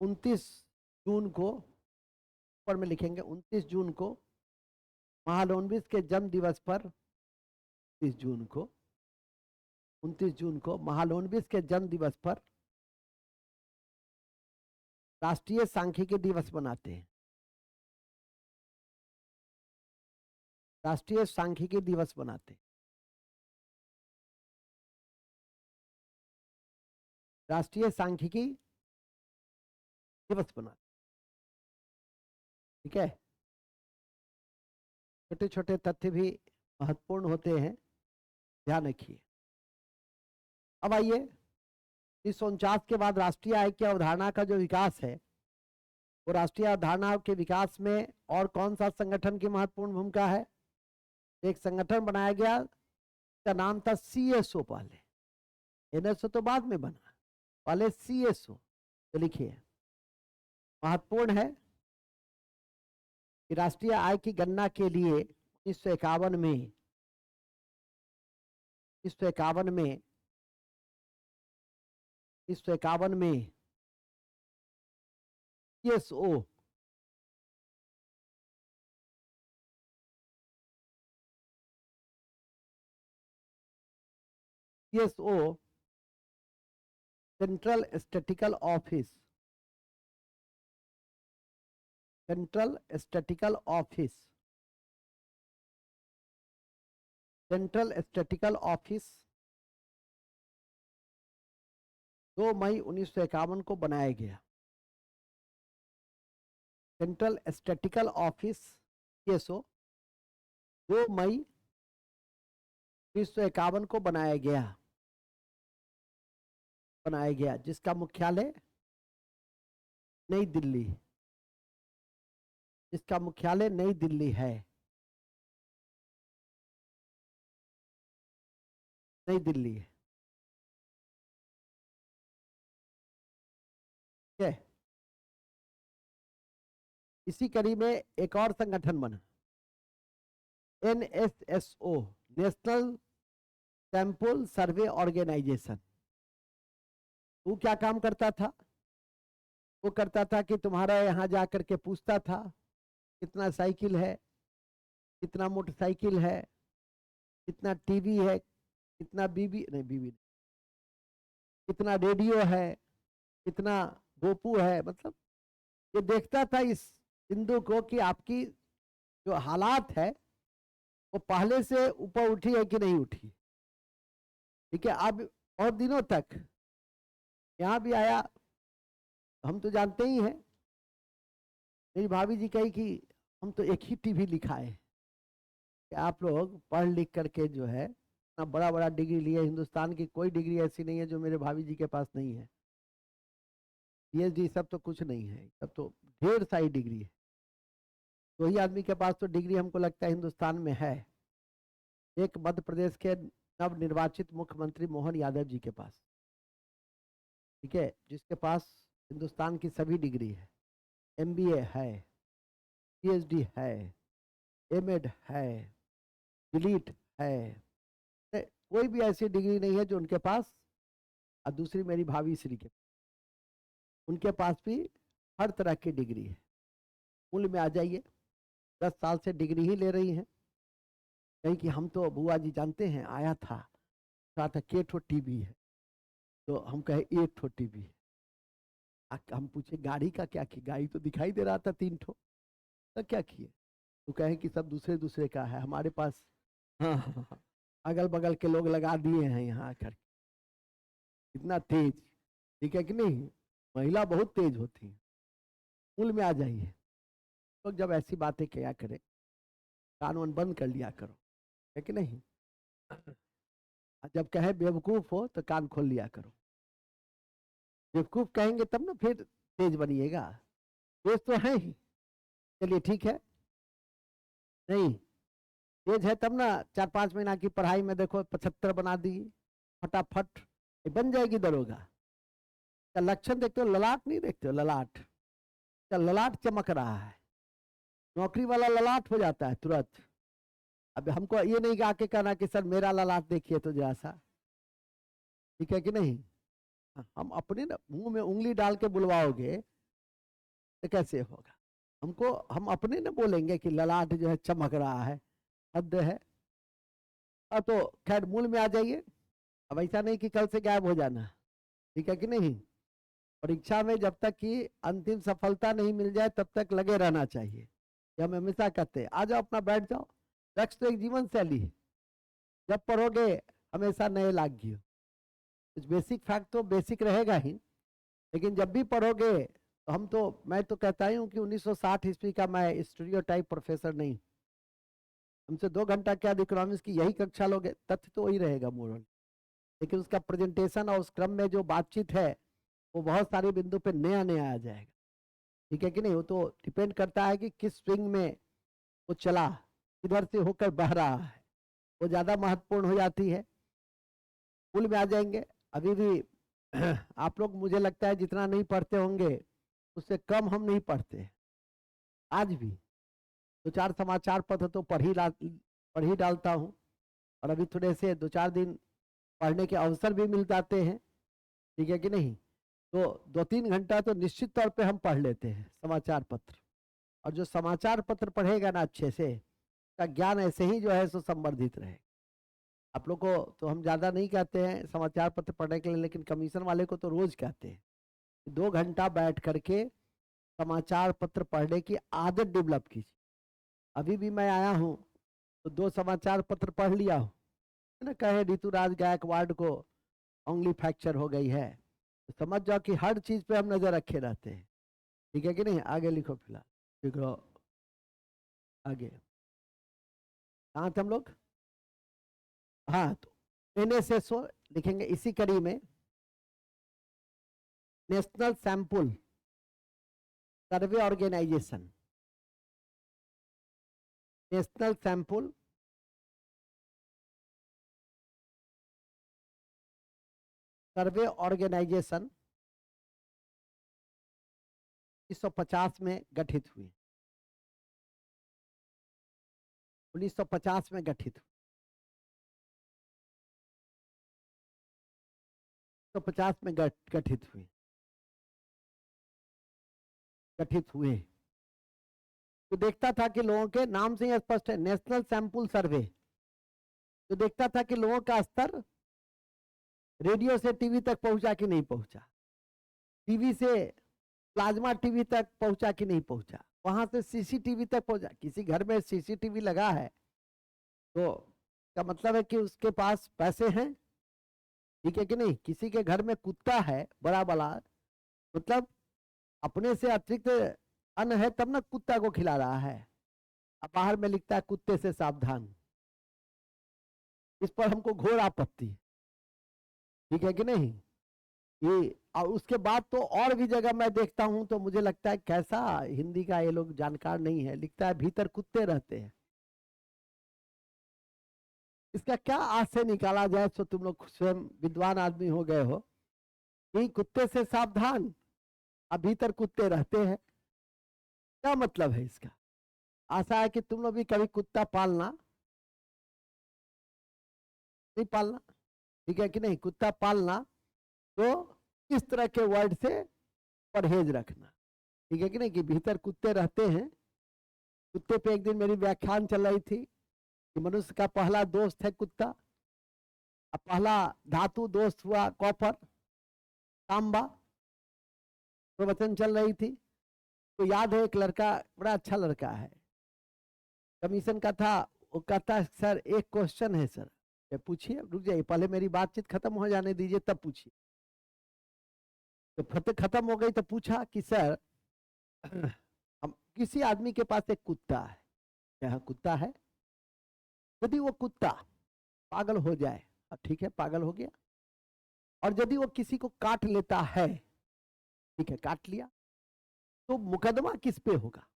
29 जून को, ऊपर में लिखेंगे 29 जून को महालोनविस के जन्म दिवस पर 29 जून को महालोनविस के जन्म दिवस पर राष्ट्रीय सांख्यिकी दिवस मनाते हैं। राष्ट्रीय सांख्यिकी दिवस मनाते हैं। राष्ट्रीय सांख्यिकी दिवस मनाते, ठीक है। छोटे छोटे तथ्य भी महत्वपूर्ण होते हैं, ध्यान रखिए। अब आइए 1949 के बाद राष्ट्रीय आय की अवधारणा का जो विकास है, वो राष्ट्रीय अवधारणा के विकास में और कौन सा संगठन की महत्वपूर्ण भूमिका है। एक संगठन बनाया गया, का नाम था CSO। पहले NSO तो बाद में बना, पहले CSO। तो लिखिए, महत्वपूर्ण है कि राष्ट्रीय आय की गणना के लिए 1951 में CSO सेंट्रल स्टैटिस्टिकल ऑफिस 2 मई 1951 को बनाया गया। सेंट्रल स्टैटिस्टिकल ऑफिस CSO 2 मई 1951 को बनाया गया, जिसका मुख्यालय नई दिल्ली है। नई दिल्ली है, ठीक है। इसी कड़ी में एक और संगठन बना, NSSO, national sample survey organisation. वो क्या काम करता था, वो करता था कि तुम्हारा यहाँ जाकर के पूछता था कितना साइकिल है, कितना मोटरसाइकिल है, कितना टीवी है, कितना कितना रेडियो है, कितना गोपू है। मतलब ये देखता था इस बिंदु को कि आपकी जो हालात है वो पहले से ऊपर उठी है कि नहीं उठी, ठीक है। अब बहुत दिनों तक यहाँ भी आया, हम तो जानते ही हैं, मेरी भाभी जी कही कि हम तो एक ही टीवी लिखा है कि आप लोग पढ़ लिख करके जो है इतना बड़ा बड़ा डिग्री लिए, हिंदुस्तान की कोई डिग्री ऐसी नहीं है जो मेरे भाभी जी के पास नहीं है। PhD सब तो कुछ नहीं है, सब तो ढेर सारी डिग्री है। तो ही आदमी के पास तो डिग्री हमको लगता है हिंदुस्तान में है, एक मध्य प्रदेश के नव निर्वाचित मुख्यमंत्री मोहन यादव जी के पास, ठीक है, जिसके पास हिंदुस्तान की सभी डिग्री है। MBA है, PhD है, MEd है, डिलीट है, कोई भी ऐसी डिग्री नहीं है जो उनके पास। और दूसरी मेरी भाभी श्री के, उनके पास भी हर तरह की डिग्री है। मूल में आ जाइए, 10 साल से डिग्री ही ले रही हैं। कहीं कि हम तो बुआ जी जानते हैं, आया था, कहा था के ठो टीबी है, तो हम कहे 1 ठो टीबी है। हम पूछे गाड़ी का क्या किया, गाड़ी तो दिखाई दे रहा था 3 ठो, तो क्या किए? तो कहे कि सब दूसरे दूसरे का है हमारे पास। हाँ हाँ हाँ, अगल बगल के लोग लगा दिए हैं यहाँ आकर। इतना तेज, ठीक है कि नहीं? महिला बहुत तेज होती है। मूल में आ जाइए, तो जब ऐसी बातें किया करें, कान वान बंद कर लिया करो, है कि नहीं? जब कहे बेवकूफ हो तो कान खोल लिया करो। बेवकूफ कहेंगे तब ना फिर तेज बनिएगा। तेज तो है ही, चलिए ठीक है। नहीं, तेज है तब ना 4-5 महीना की पढ़ाई में देखो 75 बना दी फटाफट, ये बन जाएगी दरोगा। क्या लक्षण देखते हो? ललाट नहीं देखते हो? ललाट, क्या ललाट चमक रहा है, नौकरी वाला ललाट हो जाता है तुरंत। अब हमको ये नहीं आके कहना कि सर मेरा ललाट देखिए तो जैसा, ठीक है कि नहीं? हम अपने ना मुंह में उंगली डाल के बुलवाओगे तो कैसे होगा? हमको हम अपने ना बोलेंगे कि ललाट जो है चमक रहा है, हद है। अब तो खैर मूल में आ जाइए। अब ऐसा नहीं कि कल से गायब हो जाना, ठीक है कि नहीं? परीक्षा में जब तक कि अंतिम सफलता नहीं मिल जाए तब तक लगे रहना चाहिए। ये हम हमेशा कहते हैं। आ जाओ, अपना बैठ जाओ। लक्ष्य तो एक जीवन शैली है। जब पढ़ोगे हमेशा नए लागी हो। कुछ बेसिक फैक्ट तो बेसिक रहेगा ही, लेकिन जब भी पढ़ोगे तो मैं तो कहता ही हूँ कि 1960 ईस्वी का मैं स्टीरियोटाइप प्रोफेसर नहीं। हमसे 2 घंटा क्या इकोनॉमिक्स की यही कक्षा लोगे, तथ्य तो वही रहेगा मोरल, लेकिन उसका प्रेजेंटेशन और उस क्रम में जो बातचीत है वो बहुत सारे बिंदु पे नया नया आ जाएगा, ठीक है कि नहीं? वो तो डिपेंड करता है कि किस स्विंग में वो चला, किधर से होकर बह रहा है, वो ज्यादा महत्वपूर्ण हो जाती है। पुल में आ जाएंगे। अभी भी आप लोग मुझे लगता है जितना नहीं पढ़ते होंगे उससे कम हम नहीं पढ़ते। आज भी 2-4 समाचार पत्र तो पढ़ ही डालता हूँ, और अभी थोड़े से 2-4 दिन पढ़ने के अवसर भी मिल जाते हैं, ठीक है कि नहीं? तो 2-3 घंटा तो निश्चित तौर पे हम पढ़ लेते हैं समाचार पत्र। और जो समाचार पत्र पढ़ेगा ना अच्छे से, का ज्ञान ऐसे ही जो है सो संवर्धित रहे। आप लोग को तो हम ज्यादा नहीं कहते हैं समाचार पत्र पढ़ने के लिए, लेकिन कमीशन वाले को तो रोज कहते हैं 2 घंटा बैठ करके समाचार पत्र पढ़ने की आदत डेवलप कीजिए। अभी भी मैं आया हूँ तो 2 समाचार पत्र पढ़ लिया हूँ, है ना? कहे ऋतुराज गायकवाड़ को उंगली फ्रैक्चर हो गई है, तो समझ जाओ कि हर चीज पे हम नजर रखे रहते हैं, ठीक है कि नहीं? आगे लिखो फिलहाल, लिखो आगे। कहाँ थे हम लोग? हाँ, तो NSSO लिखेंगे इसी कड़ी में, national sample survey organisation. National sample survey organisation 1950 में गठित हुई। 1950 में गठित हुई। 1950 में गठित हुई, गठित हुए। तो देखता था कि लोगों के नाम से ही स्पष्ट है, नेशनल सैंपल सर्वे। तो देखता था कि लोगों का स्तर रेडियो से टीवी तक पहुंचा कि नहीं पहुंचा, टीवी से प्लाज्मा टीवी तक पहुंचा कि नहीं पहुंचा, वहां से CCTV तक पहुंचा। किसी घर में CCTV लगा है तो का मतलब है कि उसके पास पैसे हैं, ठीक है कि नहीं? किसी के घर में कुत्ता है बड़ा बड़ा, मतलब अपने से अतिरिक्त अन्न है तब ना कुत्ता को खिला रहा है। अब बाहर में लिखता है कुत्ते से सावधान। इस पर हमको घोर आपत्ति, ठीक है कि नहीं? ये और उसके बाद तो और भी जगह मैं देखता हूं तो मुझे लगता है कैसा हिंदी का ये लोग जानकार नहीं है, लिखता है भीतर कुत्ते रहते हैं। इसका क्या आशय निकाला जाए? तो तुम लोग स्वयं विद्वान आदमी हो गए हो कि कुत्ते से सावधान, अब भीतर कुत्ते रहते हैं, क्या मतलब है इसका? आशा है कि तुम लोग भी कभी कुत्ता पालना, नहीं पालना, ठीक है कि नहीं? कुत्ता पालना तो इस तरह के वर्ड से परहेज रखना, ठीक है कि नहीं, कि भीतर कुत्ते रहते हैं। कुत्ते पे एक दिन मेरी व्याख्यान चल रही थी कि मनुष्य का पहला दोस्त है कुत्ता, अब पहला धातु दोस्त हुआ कॉपर, तांबा, प्रवचन चल रही थी। तो याद है एक लड़का, बड़ा अच्छा लड़का है, कमीशन का था, वो कहता है सर एक क्वेश्चन है सर। पूछिए, रुक जाइए पहले मेरी बातचीत खत्म हो जाने दीजिए तब पूछिए। तो फतेह खत्म हो गई तो पूछा कि सर हम किसी आदमी के पास एक कुत्ता है, क्या कुत्ता है, यदि वो कुत्ता पागल हो जाए, ठीक है पागल हो गया, और यदि वो किसी को काट लेता है, ठीक है काट लिया, तो मुकदमा किस पे होगा?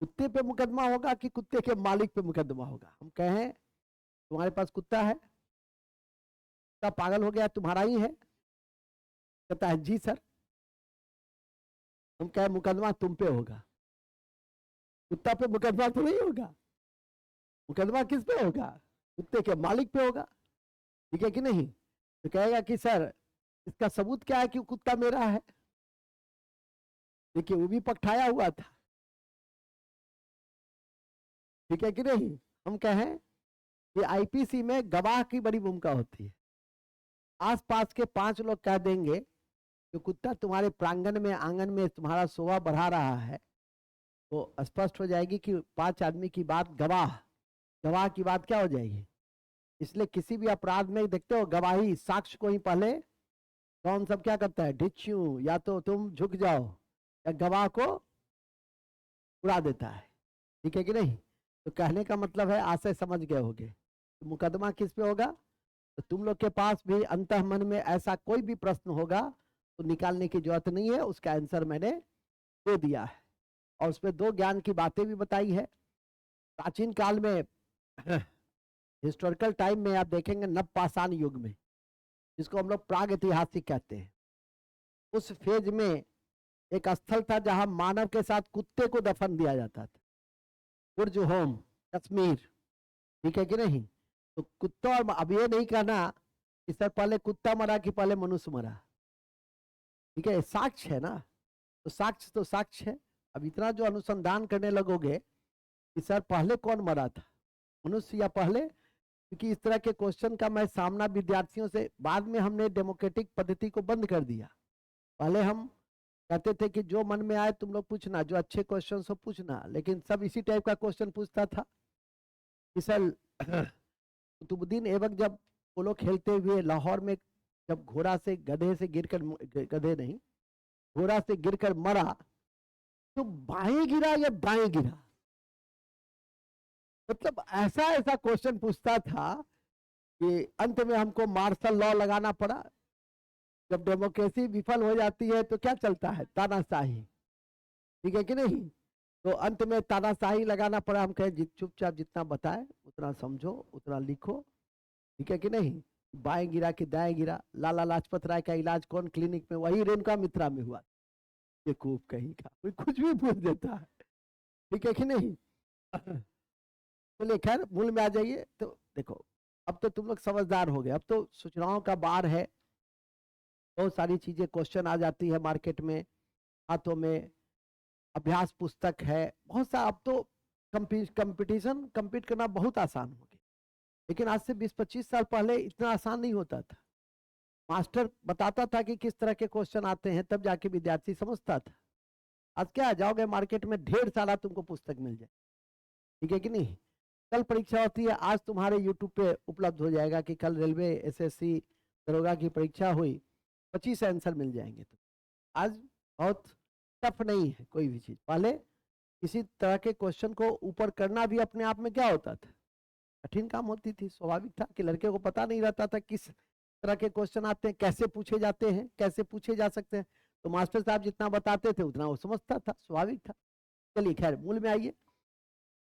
कुत्ते पे मुकदमा होगा कि कुत्ते के मालिक पे मुकदमा होगा? हम कहें तुम्हारे पास कुत्ता है, कुत्ता पागल हो गया, तुम्हारा ही है? कहता है जी सर। हम कहें मुकदमा तुम पे होगा, कुत्ता पे मुकदमा तो नहीं होगा। मुकदमा किस पे होगा? कुत्ते के मालिक पे होगा, ठीक है कि नहीं? तो कहेगा कि सर इसका सबूत क्या है कि कुत्ता मेरा है? देखिए वो भी पकठाया हुआ था, ठीक है कि नहीं? हम कहें कि आईपीसी में गवाह की बड़ी भूमिका होती है। आसपास के 5 लोग कह देंगे कि कुत्ता तुम्हारे प्रांगण में, आंगन में तुम्हारा शोभा बढ़ा रहा है, तो स्पष्ट हो जाएगी कि 5 आदमी की बात गवाह, गवाह की बात क्या हो जाएगी। इसलिए किसी भी अपराध में देखते हो गवाही, साक्ष्य को ही पहले कौन सब क्या करता है, ढिच्चू, या तो तुम झुक जाओ या गवाह को उड़ा देता है, ठीक है कि नहीं? तो कहने का मतलब है आशय समझ गए होगे। तो मुकदमा किस पे होगा? तो तुम लोग के पास भी अंतः मन में ऐसा कोई भी प्रश्न होगा तो निकालने की जरूरत नहीं है, उसका आंसर मैंने दे दिया है। और उसमें 2 ज्ञान की बातें भी बताई है। प्राचीन काल में हिस्टोरिकल टाइम में आप देखेंगे नवपाषाण युग में, जिसको हम लोग प्राग ऐतिहासिक कहते हैं, उस फेज में एक स्थल था जहां मानव के साथ कुत्ते को दफन दिया जाता था, बुर्ज होम, कश्मीर, ठीक है कि नहीं? तो कुत्ता, और अब ये नहीं कहना कि सर पहले कुत्ता मरा कि पहले मनुष्य मरा, ठीक है, साक्ष्य है ना, तो साक्ष्य तो साक्ष्य है। अब इतना जो अनुसंधान करने लगोगे कि सर पहले कौन मरा था, मनुष्य या पहले, क्योंकि इस तरह के क्वेश्चन का मैं सामना विद्यार्थियों से, बाद में हमने डेमोक्रेटिक पद्धति को बंद कर दिया। पहले हम कहते थे कि जो मन में आए तुम लोग पूछना, जो अच्छे क्वेश्चन हो पूछना, लेकिन सब इसी टाइप का क्वेश्चन पूछता था कि सर कुतुबुद्दीन ऐबक जब पोलो खेलते हुए लाहौर में जब घोड़ा से, गधे से गिरकर, गधे नहीं, घोड़ा से गिरकर मरा, तो बाएं गिरा या दाएं गिरा? मतलब ऐसा ऐसा क्वेश्चन पूछता था कि अंत में हमको मार्शल लॉ लगाना पड़ा। जब डेमोक्रेसी विफल हो जाती है तो क्या चलता है, तानाशाही, ठीक है कि नहीं? तो अंत में तानाशाही लगाना पड़ा। हम कहें चुपचाप जितना बताए उतना समझो, उतना लिखो, ठीक है कि नहीं? बाएं गिरा कि दाएं गिरा? लाला लाजपत राय का इलाज कौन क्लिनिक में? वही रेणुका मित्रा में हुआ। ये कूप कहीं का, कोई कुछ भी पूछ देता है, ठीक है कि नहीं? चलिए खैर मूल में आ जाइए। तो देखो अब तो तुम लोग समझदार हो गए, अब तो सूचनाओं का बाढ़ है, बहुत सारी चीजें क्वेश्चन आ जाती है मार्केट में, हाथों में अभ्यास पुस्तक है, बहुत सा। अब तो कंपटीशन compete करना बहुत आसान हो गया, लेकिन आज से 20-25 साल पहले इतना आसान नहीं होता था। मास्टर बताता था कि किस तरह के क्वेश्चन आते हैं, तब जाके विद्यार्थी समझता था। आज क्या, जाओगे मार्केट में ढेर सारा तुमको पुस्तक मिल जाए, ठीक है कि नहीं? कल परीक्षा होती है, आज तुम्हारे यूट्यूब पे उपलब्ध हो जाएगा कि कल रेलवे, एसएससी, दरोगा की परीक्षा हुई, 25 आंसर मिल जाएंगे। तो आज बहुत टफ नहीं है कोई भी चीज। पहले किसी तरह के क्वेश्चन को ऊपर करना भी अपने आप में क्या होता था, कठिन काम होती थी। स्वाभाविक था कि लड़के को पता नहीं रहता था किस तरह के क्वेश्चन आते हैं, कैसे पूछे जाते हैं, कैसे पूछे जा सकते हैं। तो मास्टर साहब जितना बताते थे उतना वो समझता था, स्वाभाविक था। चलिए खैर मूल में आइए।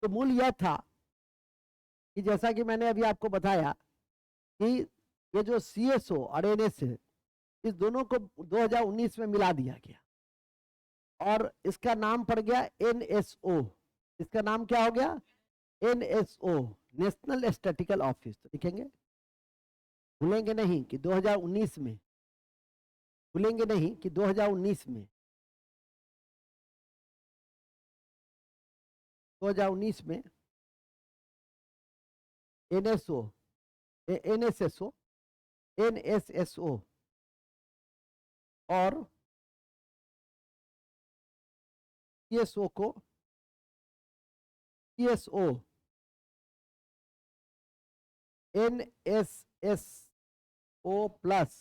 तो मूल यह था कि जैसा कि मैंने अभी आपको बताया कि ये जो सीएसओ और एनएसए, इस दोनों को 2019 में मिला दिया गया और इसका नाम पड़ गया एनएसओ। इसका नाम क्या हो गया? NSO, national statistical office. तो लिखेंगे, भूलेंगे नहीं कि 2019 में भूलेंगे नहीं कि 2019 में 2019 में एनएसओ एनएसएसओ एनएसएसओ और सीएसओ को सीएसओ एनएसएसओ प्लस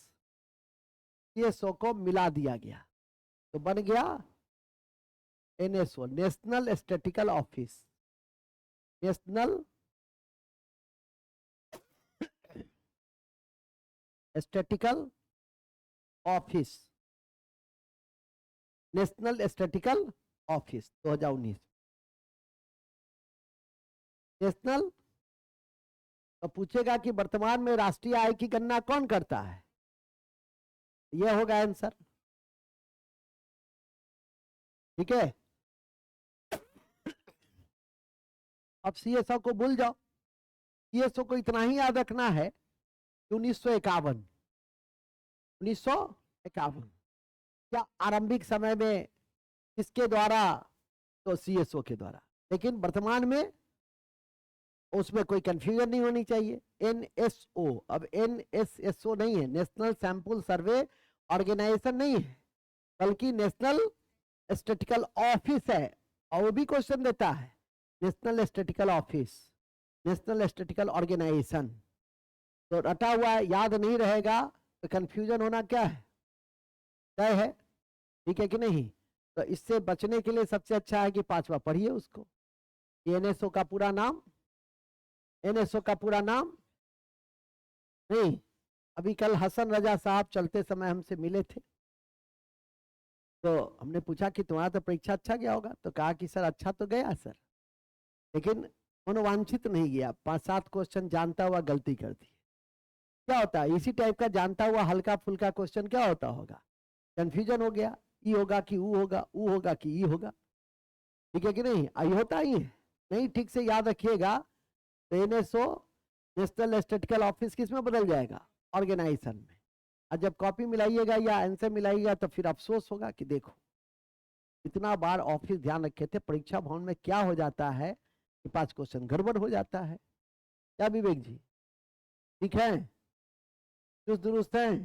सीएसओ को मिला दिया गया तो बन गया NSO, national statical office. National statical office, national statical office 2019। National तो पूछेगा कि वर्तमान में राष्ट्रीय आय की गणना कौन करता है, यह होगा आंसर। ठीक है, अब सीएसओ को भूल जाओ, सीएसओ को इतना ही याद रखना है कि 1951 क्या आरंभिक समय में किसके द्वारा, तो सीएसओ के द्वारा। लेकिन वर्तमान में उसमें कोई कंफ्यूजन नहीं होनी चाहिए, एनएसओ। अब एनएसएसओ नहीं है, नेशनल सैंपल सर्वे ऑर्गेनाइजेशन नहीं है, बल्कि नेशनल स्टैटिकल ऑफिस है। और वो भी क्वेश्चन देता है, national statical office, national statical organisation. तो रटा हुआ है, याद नहीं रहेगा तो कंफ्यूजन होना क्या है, तय है। ठीक है कि नहीं? तो इससे बचने के लिए सबसे अच्छा है कि 5वां पढ़िए उसको। एनएसओ का पूरा नाम, एनएसओ का पूरा नाम नहीं, अभी कल हसन रजा साहब चलते समय हमसे मिले थे, तो हमने पूछा कि तुम्हारा तो परीक्षा अच्छा गया होगा, तो कहा कि सर अच्छा तो गया सर, लेकिन मनोवांछित नहीं गया, 5-7 क्वेश्चन जानता हुआ गलती कर दी। क्या होता है इसी टाइप का जानता हुआ हल्का फुल्का क्वेश्चन, क्या होता होगा, कंफ्यूजन हो गया, ई होगा कि ऊ होगा, ऊ होगा कि ई होगा। ठीक है कि नहीं? आई होता ही है, नहीं ठीक से याद रखिएगा तो एनएसओ, नेशनल स्टैटिकल ऑफिस किस में बदल जाएगा, ऑर्गेनाइजेशन में। और जब कॉपी मिलाइएगा या आंसर मिलाइएगा तो फिर अफसोस होगा कि देखो इतना बार ऑफिस ध्यान रखे थे, परीक्षा भवन में क्या हो जाता है कि 5 क्वेश्चन गड़बड़ हो जाता है। क्या विवेक जी, ठीक है, चुस्त दुरुस्त है?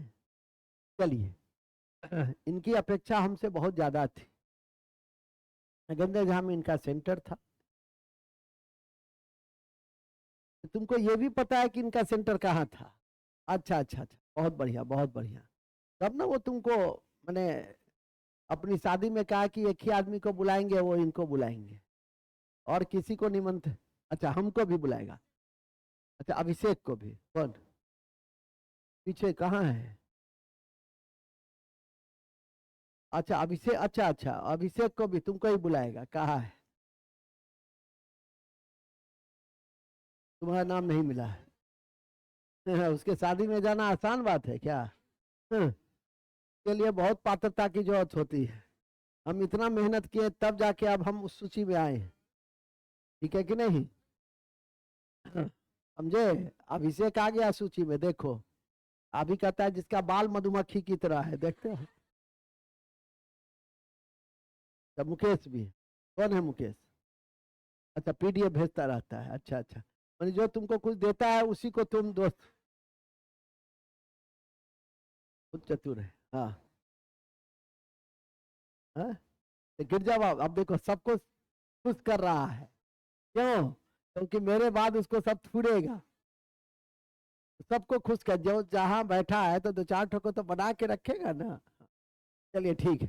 चलिए, इनकी अपेक्षा हमसे बहुत ज्यादा थी, नगेंद्र झा में इनका सेंटर था। तुमको ये भी पता है कि इनका सेंटर कहाँ था? अच्छा अच्छा अच्छा, बहुत बढ़िया बहुत बढ़िया। तब ना वो तुमको मैंने अपनी शादी में कहा कि एक ही आदमी को बुलाएंगे, वो इनको बुलाएंगे और किसी को निमंत्रण, अच्छा हमको भी बुलाएगा, अच्छा अभिषेक को भी। कौन पीछे कहाँ है? अच्छा अभिषेक, अच्छा अच्छा अभिषेक को भी तुमको ही बुलाएगा, कहा है? तुम्हारा नाम नहीं मिला है। उसके शादी में जाना आसान बात है क्या? के लिए बहुत पात्रता की जरूरत होती है, हम इतना मेहनत किए तब जाके अब हम उस सूची में आए हैं। ठीक है कि नहीं? समझे? अभिषेक आ गया सूची में, देखो अभी कहता है जिसका बाल मधुमक्खी की तरह है, देखते हो। तो मुकेश भी, कौन है मुकेश? अच्छा पीडीएफ भेजता रहता है, अच्छा अच्छा, मतलब जो तुमको कुछ देता है उसी को तुम दोस्त, खुद चतुर है। हाँ हाँ, तो गिर जाओ। अब देखो सबको खुश कर रहा है, क्यों? क्योंकि मेरे बाद उसको सब छुड़ेगा, सबको खुश कर, जो जहां बैठा है तो 2-4 ठोको तो बना के रखेगा ना। चलिए ठीक है।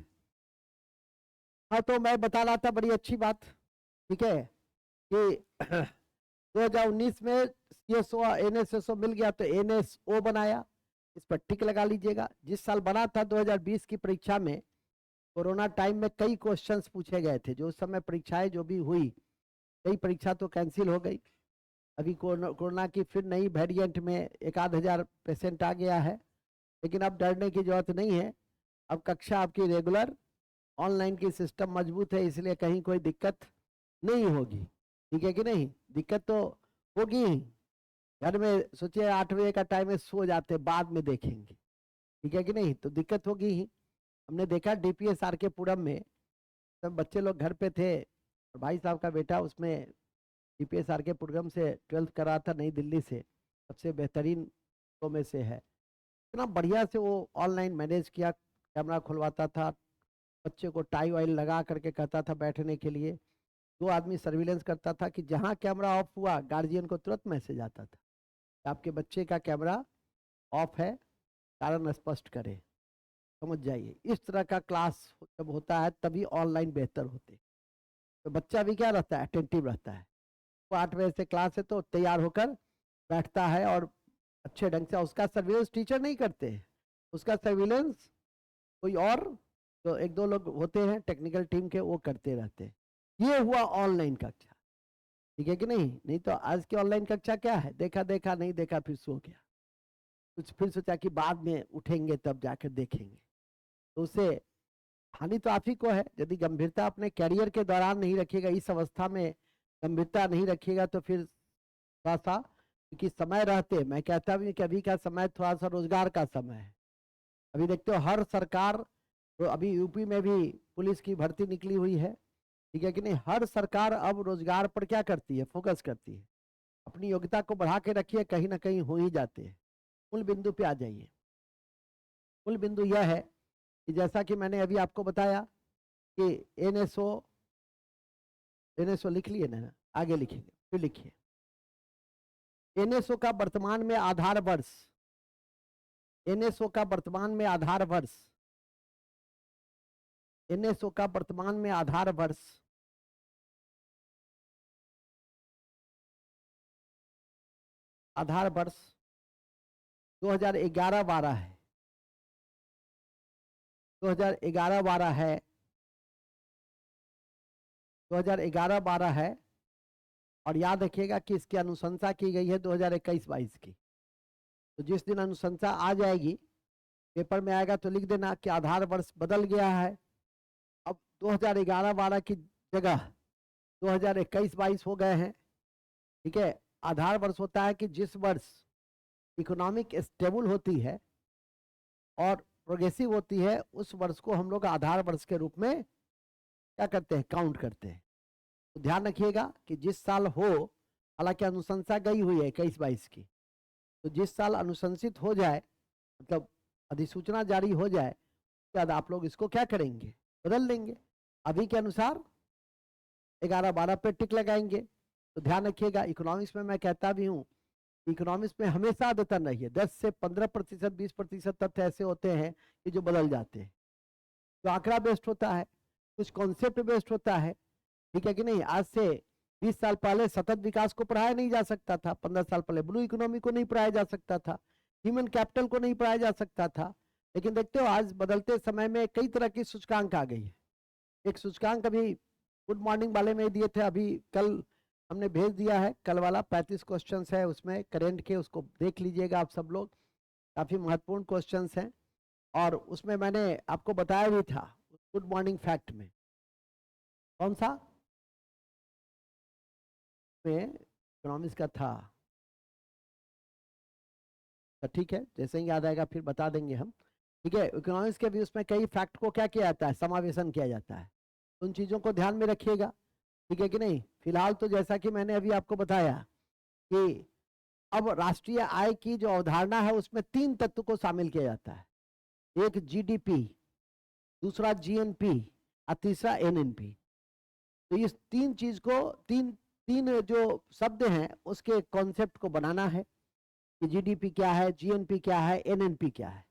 हाँ तो मैं बता रहा था बड़ी अच्छी बात, ठीक है, कि 2019 में सीएसओ एनएसएसओ मिल गया तो एनएसओ बनाया, इस पर टिक लगा लीजिएगा। जिस साल बना था 2020 की परीक्षा में, कोरोना टाइम में कई क्वेश्चंस पूछे गए थे, जो उस समय परीक्षाएं जो भी हुई, कई परीक्षा तो कैंसिल हो गई। अभी कोरोना की फिर नई वेरिएंट में 1-1000 पेशेंट आ गया है, लेकिन अब डरने की जरूरत नहीं है। अब कक्षा आपकी रेगुलर ऑनलाइन की सिस्टम मजबूत है, इसलिए कहीं कोई दिक्कत नहीं होगी। ठीक है कि नहीं? दिक्कत तो होगी ही, घर में सोचिए 8 बजे का टाइम है, सो जाते, बाद में देखेंगे, ठीक है कि नहीं, तो दिक्कत होगी ही। हमने देखा DPSR के पुरम में सब बच्चे लोग घर पे थे और भाई साहब का बेटा उसमें DPSR के प्रोग्राम से 12th करा था, नई दिल्ली से, सबसे बेहतरीन तो में से है। इतना बढ़िया से वो ऑनलाइन मैनेज किया, कैमरा खुलवाता था, बच्चे को टाई वाई लगा करके कहता था बैठने के लिए, 2 आदमी सर्विलेंस करता था कि जहां कैमरा ऑफ हुआ गार्जियन को तुरंत मैसेज आता था कि आपके बच्चे का कैमरा ऑफ है, कारण स्पष्ट करें। समझ जाइए, इस तरह का क्लास जब होता है तभी ऑनलाइन बेहतर होते। तो बच्चा भी क्या रहता है, अटेंटिव रहता है। वो 8 बजे से क्लास है तो तैयार होकर बैठता है और अच्छे ढंग से, उसका सर्विलेंस टीचर नहीं करते हैं, उसका सर्विलेंस कोई और तो 1-2 लोग होते हैं टेक्निकल टीम के, वो करते रहते हैं। ये हुआ ऑनलाइन कक्षा, ठीक है कि नहीं। नहीं तो आज की ऑनलाइन कक्षा क्या है, देखा देखा, नहीं देखा फिर सो गया, कुछ फिर सोचा कि बाद में उठेंगे तब जाकर देखेंगे, तो उसे हानि तो आप ही को है। यदि गंभीरता अपने कैरियर के दौरान नहीं रखिएगा, इस अवस्था में गंभीरता नहीं रखिएगा तो फिर थोड़ा सा, क्योंकि समय रहते, मैं कहता भी कि अभी का समय थोड़ा सा रोजगार का समय है। अभी देखते हो हर सरकार, तो अभी यूपी में भी पुलिस की भर्ती निकली हुई है, ठीक है कि नहीं। हर सरकार अब रोजगार पर क्या करती है, फोकस करती है। अपनी योग्यता को बढ़ा के रखिए, कहीं ना कहीं हो ही जाते हैं। मूल बिंदु पे आ जाइए। मूल बिंदु यह है कि जैसा कि मैंने अभी आपको बताया कि एनएसओ, एनएसओ लिख लिए ना, आगे लिखेंगे, फिर लिखिए। एनएसओ का वर्तमान में आधार वर्ष, एनएसओ का वर्तमान में आधार वर्ष, एनएसओ का वर्तमान में आधार वर्ष आधार वर्ष 2011-12 है, 2011-12 है, 2011-12 है। और याद रखिएगा कि इसकी अनुशंसा की गई है 2021-22 की। तो जिस दिन अनुशंसा आ जाएगी, पेपर में आएगा तो लिख देना कि आधार वर्ष बदल गया है। अब 2011-12 की जगह 2021-22 हो गए हैं, ठीक है। आधार वर्ष होता है कि जिस वर्ष इकोनॉमिक स्टेबल होती है और प्रोग्रेसिव होती है, उस वर्ष को हम लोग आधार वर्ष के रूप में क्या करते हैं, काउंट करते हैं। तो ध्यान रखिएगा कि जिस साल हो, हालांकि अनुशंसा गई हुई है 21-22 की, तो जिस साल अनुशंसित हो जाए, मतलब अधिसूचना जारी हो जाए, उसके बाद आप लोग इसको क्या करेंगे, बदल लेंगे। अभी के अनुसार 11-12 पे टिक लगाएंगे। तो ध्यान रखिएगा, इकोनॉमिक्स में मैं कहता भी हूँ, इकोनॉमिक्स में हमेशा अद्यतन रहिए। 10 से 15%, 20% तथ्य ऐसे होते हैं कि जो बदल जाते हैं। तो आंकड़ा बेस्ड होता है, कुछ कॉन्सेप्ट बेस्ड होता है, ठीक है कि नहीं। आज से 20 साल पहले सतत विकास को पढ़ाया नहीं जा सकता था, 15 साल पहले ब्लू इकोनॉमी को नहीं पढ़ाया जा सकता था, ह्यूमन कैपिटल को नहीं पढ़ाया जा सकता था। लेकिन देखते हो आज बदलते समय में कई तरह की सूचकांक आ गई है। एक सूचकांक अभी गुड मॉर्निंग वाले में दिए थे, अभी कल हमने भेज दिया है, कल वाला 35 क्वेश्चन है उसमें करेंट के, उसको देख लीजिएगा आप सब लोग, काफी महत्वपूर्ण क्वेश्चन हैं। और उसमें मैंने आपको बताया भी था गुड मॉर्निंग फैक्ट में, कौन सा में इकोनॉमिक्स का था। तो ठीक है, जैसे ही याद आएगा फिर बता देंगे हम, ठीक है। इकोनॉमिक्स के भी उसमें कई फैक्ट को क्या किया जाता है, समावेशन किया जाता है। उन चीजों को ध्यान में रखिएगा, ठीक है कि नहीं। फिलहाल तो जैसा कि मैंने अभी आपको बताया कि अब राष्ट्रीय आय की जो अवधारणा है उसमें 3 तत्व को शामिल किया जाता है। एक जीडीपी, दूसरा जीएनपी और तीसरा एनएनपी। तो इस 3 चीज को, तीन तीन जो शब्द हैं उसके कॉन्सेप्ट को बनाना है कि जीडीपी क्या है, जीएनपी क्या है, एनएनपी क्या है,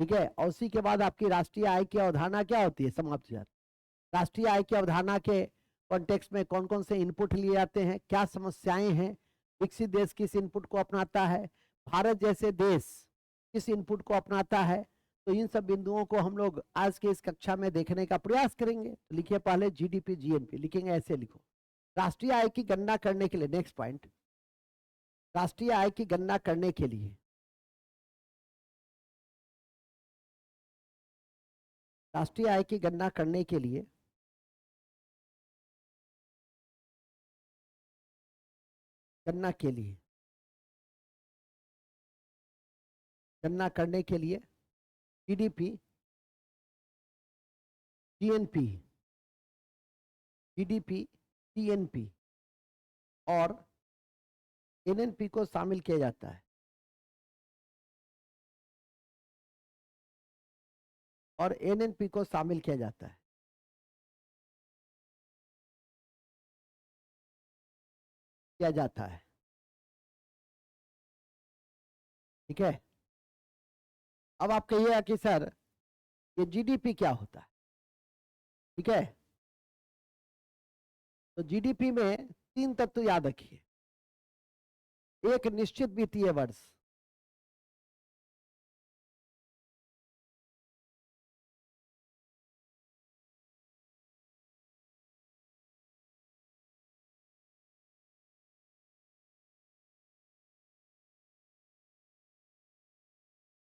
ठीक है। और उसी के बाद आपकी राष्ट्रीय आय की अवधारणा क्या होती है, समाप्त हो जाती है। राष्ट्रीय आय की अवधारणा के कॉन्टेक्स्ट में कौन कौन से इनपुट लिए जाते हैं, क्या समस्याएं हैं, विकसित देश किस इनपुट को अपनाता है, भारत जैसे देश किस इनपुट को अपनाता है। तो इन सब बिंदुओं को हम लोग आज के इस कक्षा में देखने का प्रयास करेंगे। तो लिखिए पहले जीडीपी जीएनपी, लिखेंगे ऐसे लिखो। राष्ट्रीय आय की गणना करने के लिए, नेक्स्ट पॉइंट, राष्ट्रीय आय की गणना करने के लिए, राष्ट्रीय आय की गणना करने के लिए गणना के लिए गणना करने के लिए जीडीपी, जीएनपी, जीडीपी, टीएनपी और एनएनपी को शामिल किया जाता है। और एनएनपी को शामिल किया जाता है। किया जाता है, ठीक है। अब आप कहिएगा कि सर ये जीडीपी क्या होता है, ठीक है। तो जीडीपी में 3 तत्व याद रखिए। एक निश्चित वित्तीय वर्ष,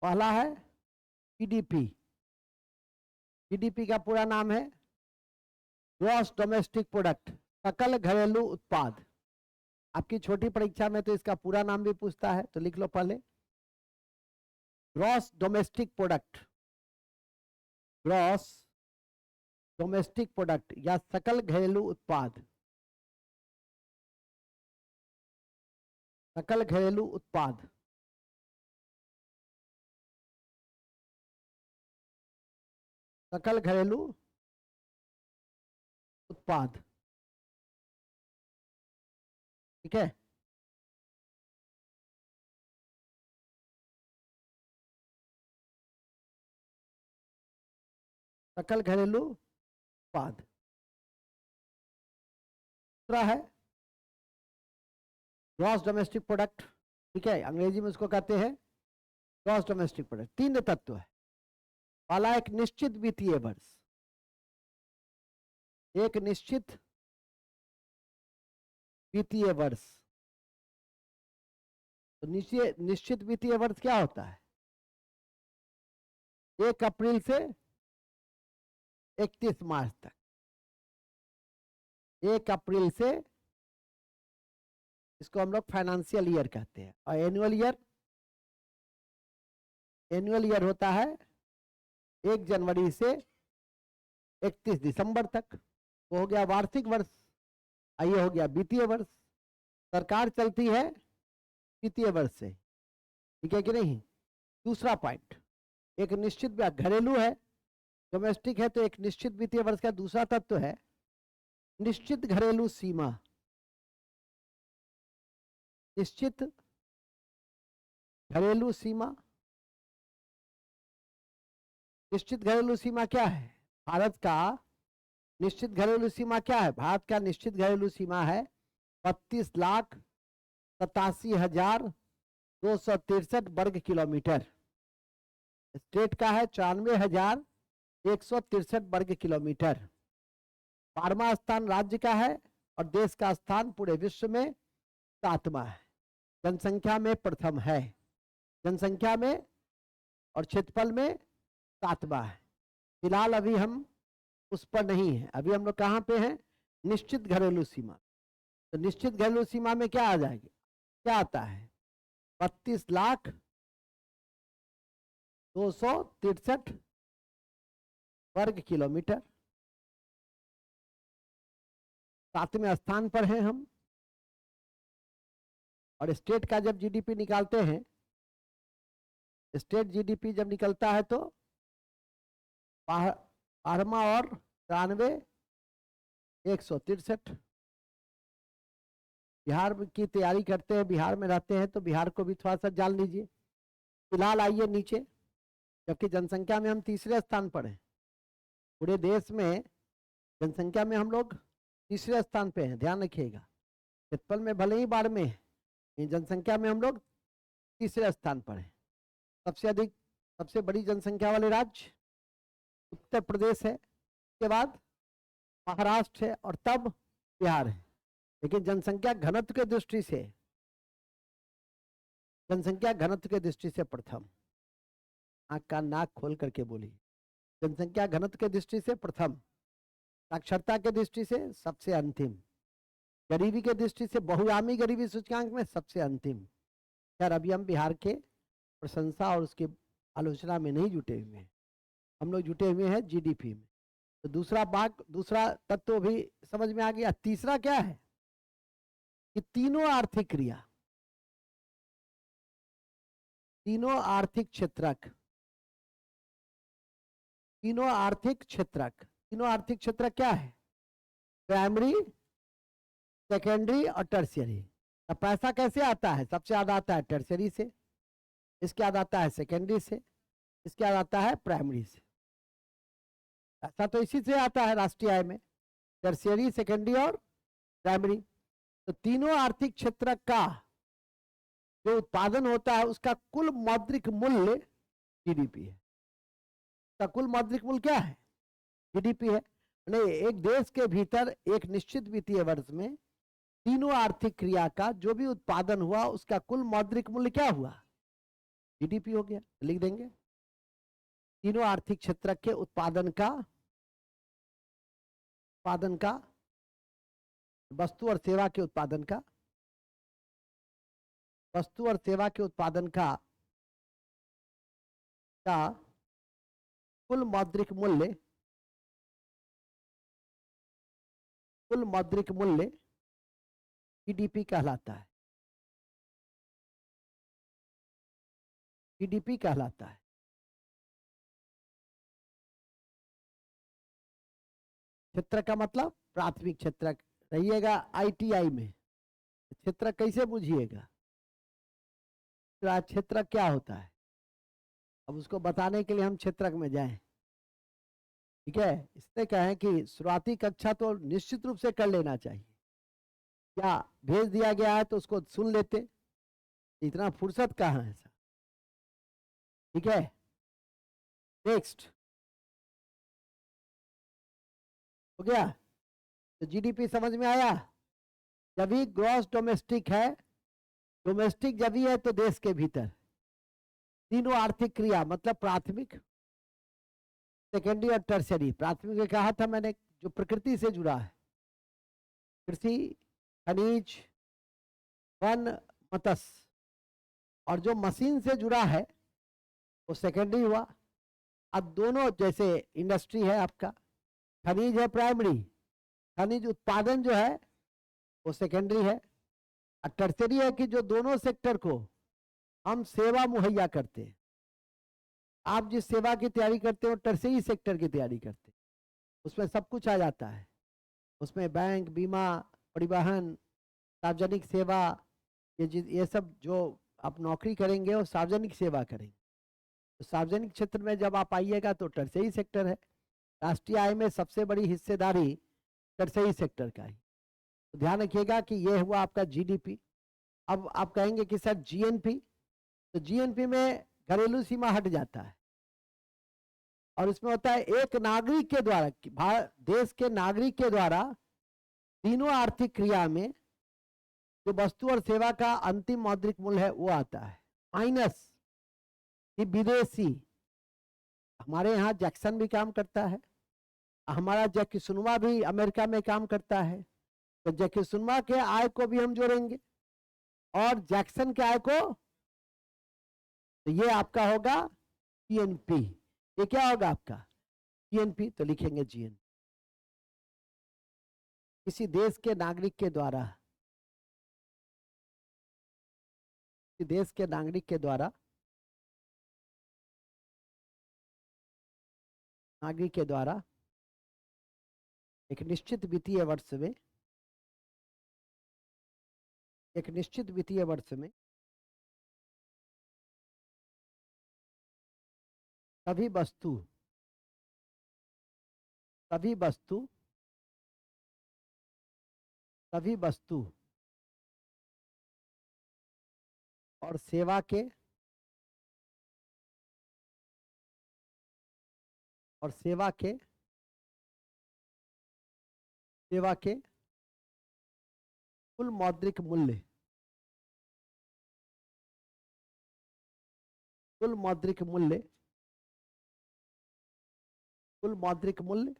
पहला है जीडीपी। जीडीपी का पूरा नाम है ग्रॉस डोमेस्टिक प्रोडक्ट, सकल घरेलू उत्पाद। आपकी छोटी परीक्षा में तो इसका पूरा नाम भी पूछता है, तो लिख लो पहले gross domestic product, gross domestic product या सकल घरेलू उत्पाद, सकल घरेलू उत्पाद। सकल घरेलू उत्पाद, ठीक है। सकल घरेलू उत्पाद। दूसरा है ग्रॉस डोमेस्टिक प्रोडक्ट, ठीक है, अंग्रेजी में उसको कहते हैं ग्रॉस डोमेस्टिक प्रोडक्ट। 3 तत्व है। पहला एक निश्चित वित्तीय वर्ष, एक निश्चित वित्तीय वर्ष। तो निश्चित वित्तीय वर्ष क्या होता है? 1 अप्रैल से 31 मार्च तक, 1 अप्रैल से, इसको हम लोग फाइनेंशियल ईयर कहते हैं। और एनुअल ईयर होता है 1 जनवरी से 31 दिसंबर तक। वो हो गया वार्षिक वर्ष। ये हो गया वित्तीय वर्ष। सरकार चलती है वित्तीय वर्ष से, ठीक है कि नहीं। दूसरा पॉइंट, एक निश्चित घरेलू है, डोमेस्टिक है, तो एक निश्चित वित्तीय वर्ष का दूसरा तत्व है निश्चित घरेलू सीमा। निश्चित घरेलू सीमा। निश्चित घरेलू सीमा क्या है? भारत का निश्चित घरेलू सीमा क्या है? भारत का निश्चित घरेलू सीमा है 32,87,263 वर्ग किलोमीटर। स्टेट का है 94,163 वर्ग किलोमीटर। 12वां स्थान राज्य का है और देश का स्थान पूरे विश्व में 7वां है। जनसंख्या में प्रथम है, जनसंख्या में और क्षेत्रफल में 7वां है। फिलहाल अभी हम उस पर नहीं है, अभी हम लोग कहाँ पे हैं? निश्चित घरेलू सीमा। तो निश्चित घरेलू सीमा में क्या आ जाएगी, क्या आता है? 32,263 वर्ग किलोमीटर। 7वें स्थान पर हैं हम। और स्टेट का जब जीडीपी निकालते हैं, स्टेट जीडीपी जब निकलता है तो 12वां और 93,163। बिहार की तैयारी करते हैं, बिहार में रहते हैं, तो बिहार को भी थोड़ा सा जान लीजिए। फिलहाल आइए नीचे, जबकि जनसंख्या में हम 3रे स्थान पर हैं। पूरे देश में जनसंख्या में हम लोग 3रे स्थान पे हैं, ध्यान रखिएगा। क्षेत्रफल में भले ही बाढ़ में है, जनसंख्या में हम लोग 3रे स्थान पर हैं। सबसे बड़ी जनसंख्या वाले राज्य उत्तर प्रदेश है, उसके बाद महाराष्ट्र है और तब बिहार है। लेकिन जनसंख्या घनत्व के दृष्टि से, जनसंख्या घनत्व के दृष्टि से प्रथम। आंख का नाक खोल करके बोलिए, जनसंख्या घनत्व के दृष्टि से प्रथम, साक्षरता के दृष्टि से सबसे अंतिम, गरीबी के दृष्टि से बहुआयामी गरीबी सूचकांक में सबसे अंतिम। खैर अभी हम बिहार के प्रशंसा और उसकी आलोचना में नहीं जुटे हुए हैं। हम लोग जुटे हुए हैं जीडीपी में। तो दूसरा भाग, दूसरा तत्व भी समझ में आ गया। तीसरा क्या है कि तीनों आर्थिक क्रिया, तीनों आर्थिक क्षेत्रक, तीनों आर्थिक क्षेत्रक, तीनों आर्थिक क्षेत्रक क्या है? प्राइमरी, सेकेंडरी और टर्शियरी। अब पैसा कैसे आता है? सबसे ज्यादा आता है टर्शियरी से, इसके बाद आता है सेकेंडरी से, इसके बाद आता है प्राइमरी से। पैसा तो इसी से आता है राष्ट्रीय आय में, टर्शियरी, सेकेंडरी और प्राइमरी। तो तीनों आर्थिक क्षेत्र का जो उत्पादन होता है उसका कुल मौद्रिक मूल्य जीडीपी है। उसका कुल मौद्रिक मूल्य क्या है? जीडीपी है। नहीं, एक देश के भीतर एक निश्चित वित्तीय वर्ष में तीनों आर्थिक क्रिया का जो भी उत्पादन हुआ उसका कुल मौद्रिक मूल्य क्या हुआ? जीडीपी हो गया। लिख देंगे तीनों आर्थिक क्षेत्र के उत्पादन का, वस्तु और सेवा के उत्पादन का, वस्तु और सेवा के उत्पादन का कुल मौद्रिक मूल्य, कुल मौद्रिक मूल्य जीडीपी कहलाता है। जीडीपी कहलाता है। क्षेत्र का मतलब प्राथमिक क्षेत्र रहिएगा। आईटीआई में क्षेत्र कैसे बुझिएगा? क्षेत्र क्या होता है, अब उसको बताने के लिए हम क्षेत्रक में जाएं। ठीक है, इसलिए कहें कि शुरुआती कक्षा तो निश्चित रूप से कर लेना चाहिए। क्या भेज दिया गया है तो उसको सुन लेते, इतना फुर्सत कहाँ है सर। ठीक है, नेक्स्ट हो गया। तो जीडीपी समझ में आया। जब भी ग्रॉस डोमेस्टिक है, डोमेस्टिक जब भी है तो देश के भीतर तीनों आर्थिक क्रिया मतलब प्राथमिक, सेकेंडरी और टर्शरी। प्राथमिक में कहा था मैंने जो प्रकृति से जुड़ा है, कृषि, खनिज, वन, मत्स्य, और जो मशीन से जुड़ा है वो सेकेंडरी हुआ। अब दोनों जैसे इंडस्ट्री है आपका, खनिज है प्राइमरी, खनिज उत्पादन जो है वो सेकेंडरी है। और टर्शरी है कि जो दोनों सेक्टर को हम सेवा मुहैया करते हैं। आप जिस सेवा की तैयारी करते हो टर्शरी सेक्टर की तैयारी करते हैं, उसमें सब कुछ आ जाता है। उसमें बैंक, बीमा, परिवहन, सार्वजनिक सेवा, ये सब जो आप नौकरी करेंगे वो सार्वजनिक सेवा करेंगे। तो सार्वजनिक क्षेत्र में जब आप आइएगा तो टर्शरी सेक्टर है। राष्ट्रीय आय में सबसे बड़ी हिस्सेदारी टर्शरी सेक्टर का ही। तो ध्यान रखिएगा कि ये हुआ आपका जीडीपी। अब आप कहेंगे कि सर जीएनपी, तो जीएनपी में घरेलू सीमा हट जाता है और इसमें होता है एक नागरिक के द्वारा, देश के नागरिक के द्वारा तीनों आर्थिक क्रिया में जो वस्तु और सेवा का अंतिम मौद्रिक मूल्य है वो आता है, माइनस विदेशी। हमारे यहाँ जैक्सन भी काम करता है, हमारा जैकिसुनवा भी अमेरिका में काम करता है। तो जैकिसुनवा के आय को भी हम जोड़ेंगे और जैक्सन के आय को, तो ये आपका होगा जीएनपी। ये क्या होगा आपका? जीएनपी। तो लिखेंगे जीएन, किसी देश के नागरिक के द्वारा, किसी देश के नागरिक के द्वारा, नागरिक के द्वारा एक निश्चित वित्तीय वर्ष में, एक निश्चित वित्तीय वर्ष में सभी वस्तु, सभी वस्तु, सभी वस्तु और सेवा के, और सेवा के, सेवा के कुल मौद्रिक मूल्य, कुल मौद्रिक मूल्य, कुल मौद्रिक मूल्य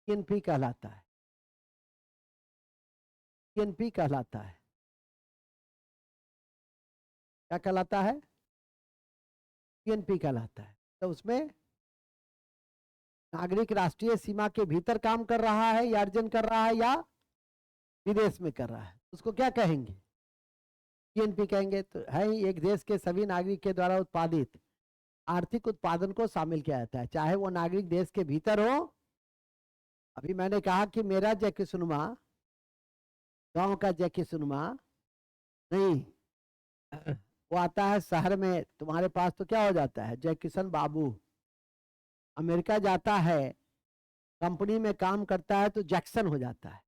जीएनपी कहलाता है। जीएनपी कहलाता है। क्या कहलाता है? जीएनपी कहलाता है। तो उसमें नागरिक राष्ट्रीय सीमा के भीतर काम कर रहा है या अर्जन कर रहा है या विदेश में कर रहा है, उसको क्या कहेंगे? जीएनपी कहेंगे। तो है ही, एक देश के सभी नागरिक के द्वारा उत्पादित आर्थिक उत्पादन को शामिल किया जाता है, चाहे वो नागरिक देश के भीतर हो। अभी मैंने कहा कि मेरा जय किसनुमा गांव का जय किसनुमा नहीं, वो आता है शहर में, तुम्हारे पास तो क्या हो जाता है, जय किशन बाबू। अमेरिका जाता है, कंपनी में काम करता है तो जैक्सन हो जाता है,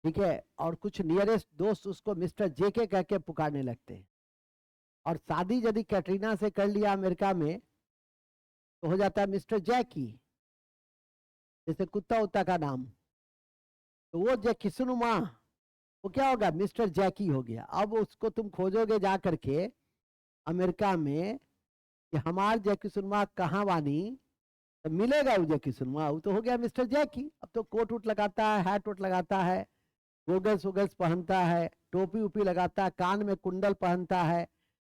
ठीक है। और कुछ नियरेस्ट दोस्त उसको मिस्टर जे के कह के पुकारने लगते हैं। और शादी यदि कैटरीना से कर लिया अमेरिका में तो हो जाता है मिस्टर जैकी, जैसे कुत्ता उत्ता का नाम। तो वो जय किसनुमा वो क्या होगा, मिस्टर जैकी हो गया। अब उसको तुम खोजोगे जा करके अमेरिका में कि हमार जय किसनुमा कहाँ वानी, तो मिलेगा वो जय किसनुमा, वो तो हो गया मिस्टर जैकी। अब तो कोट वोट लगाता है, हैट वोट लगाता है, गोगल्स वोगल्स पहनता है, टोपी उपी लगाता है, कान में कुंडल पहनता है,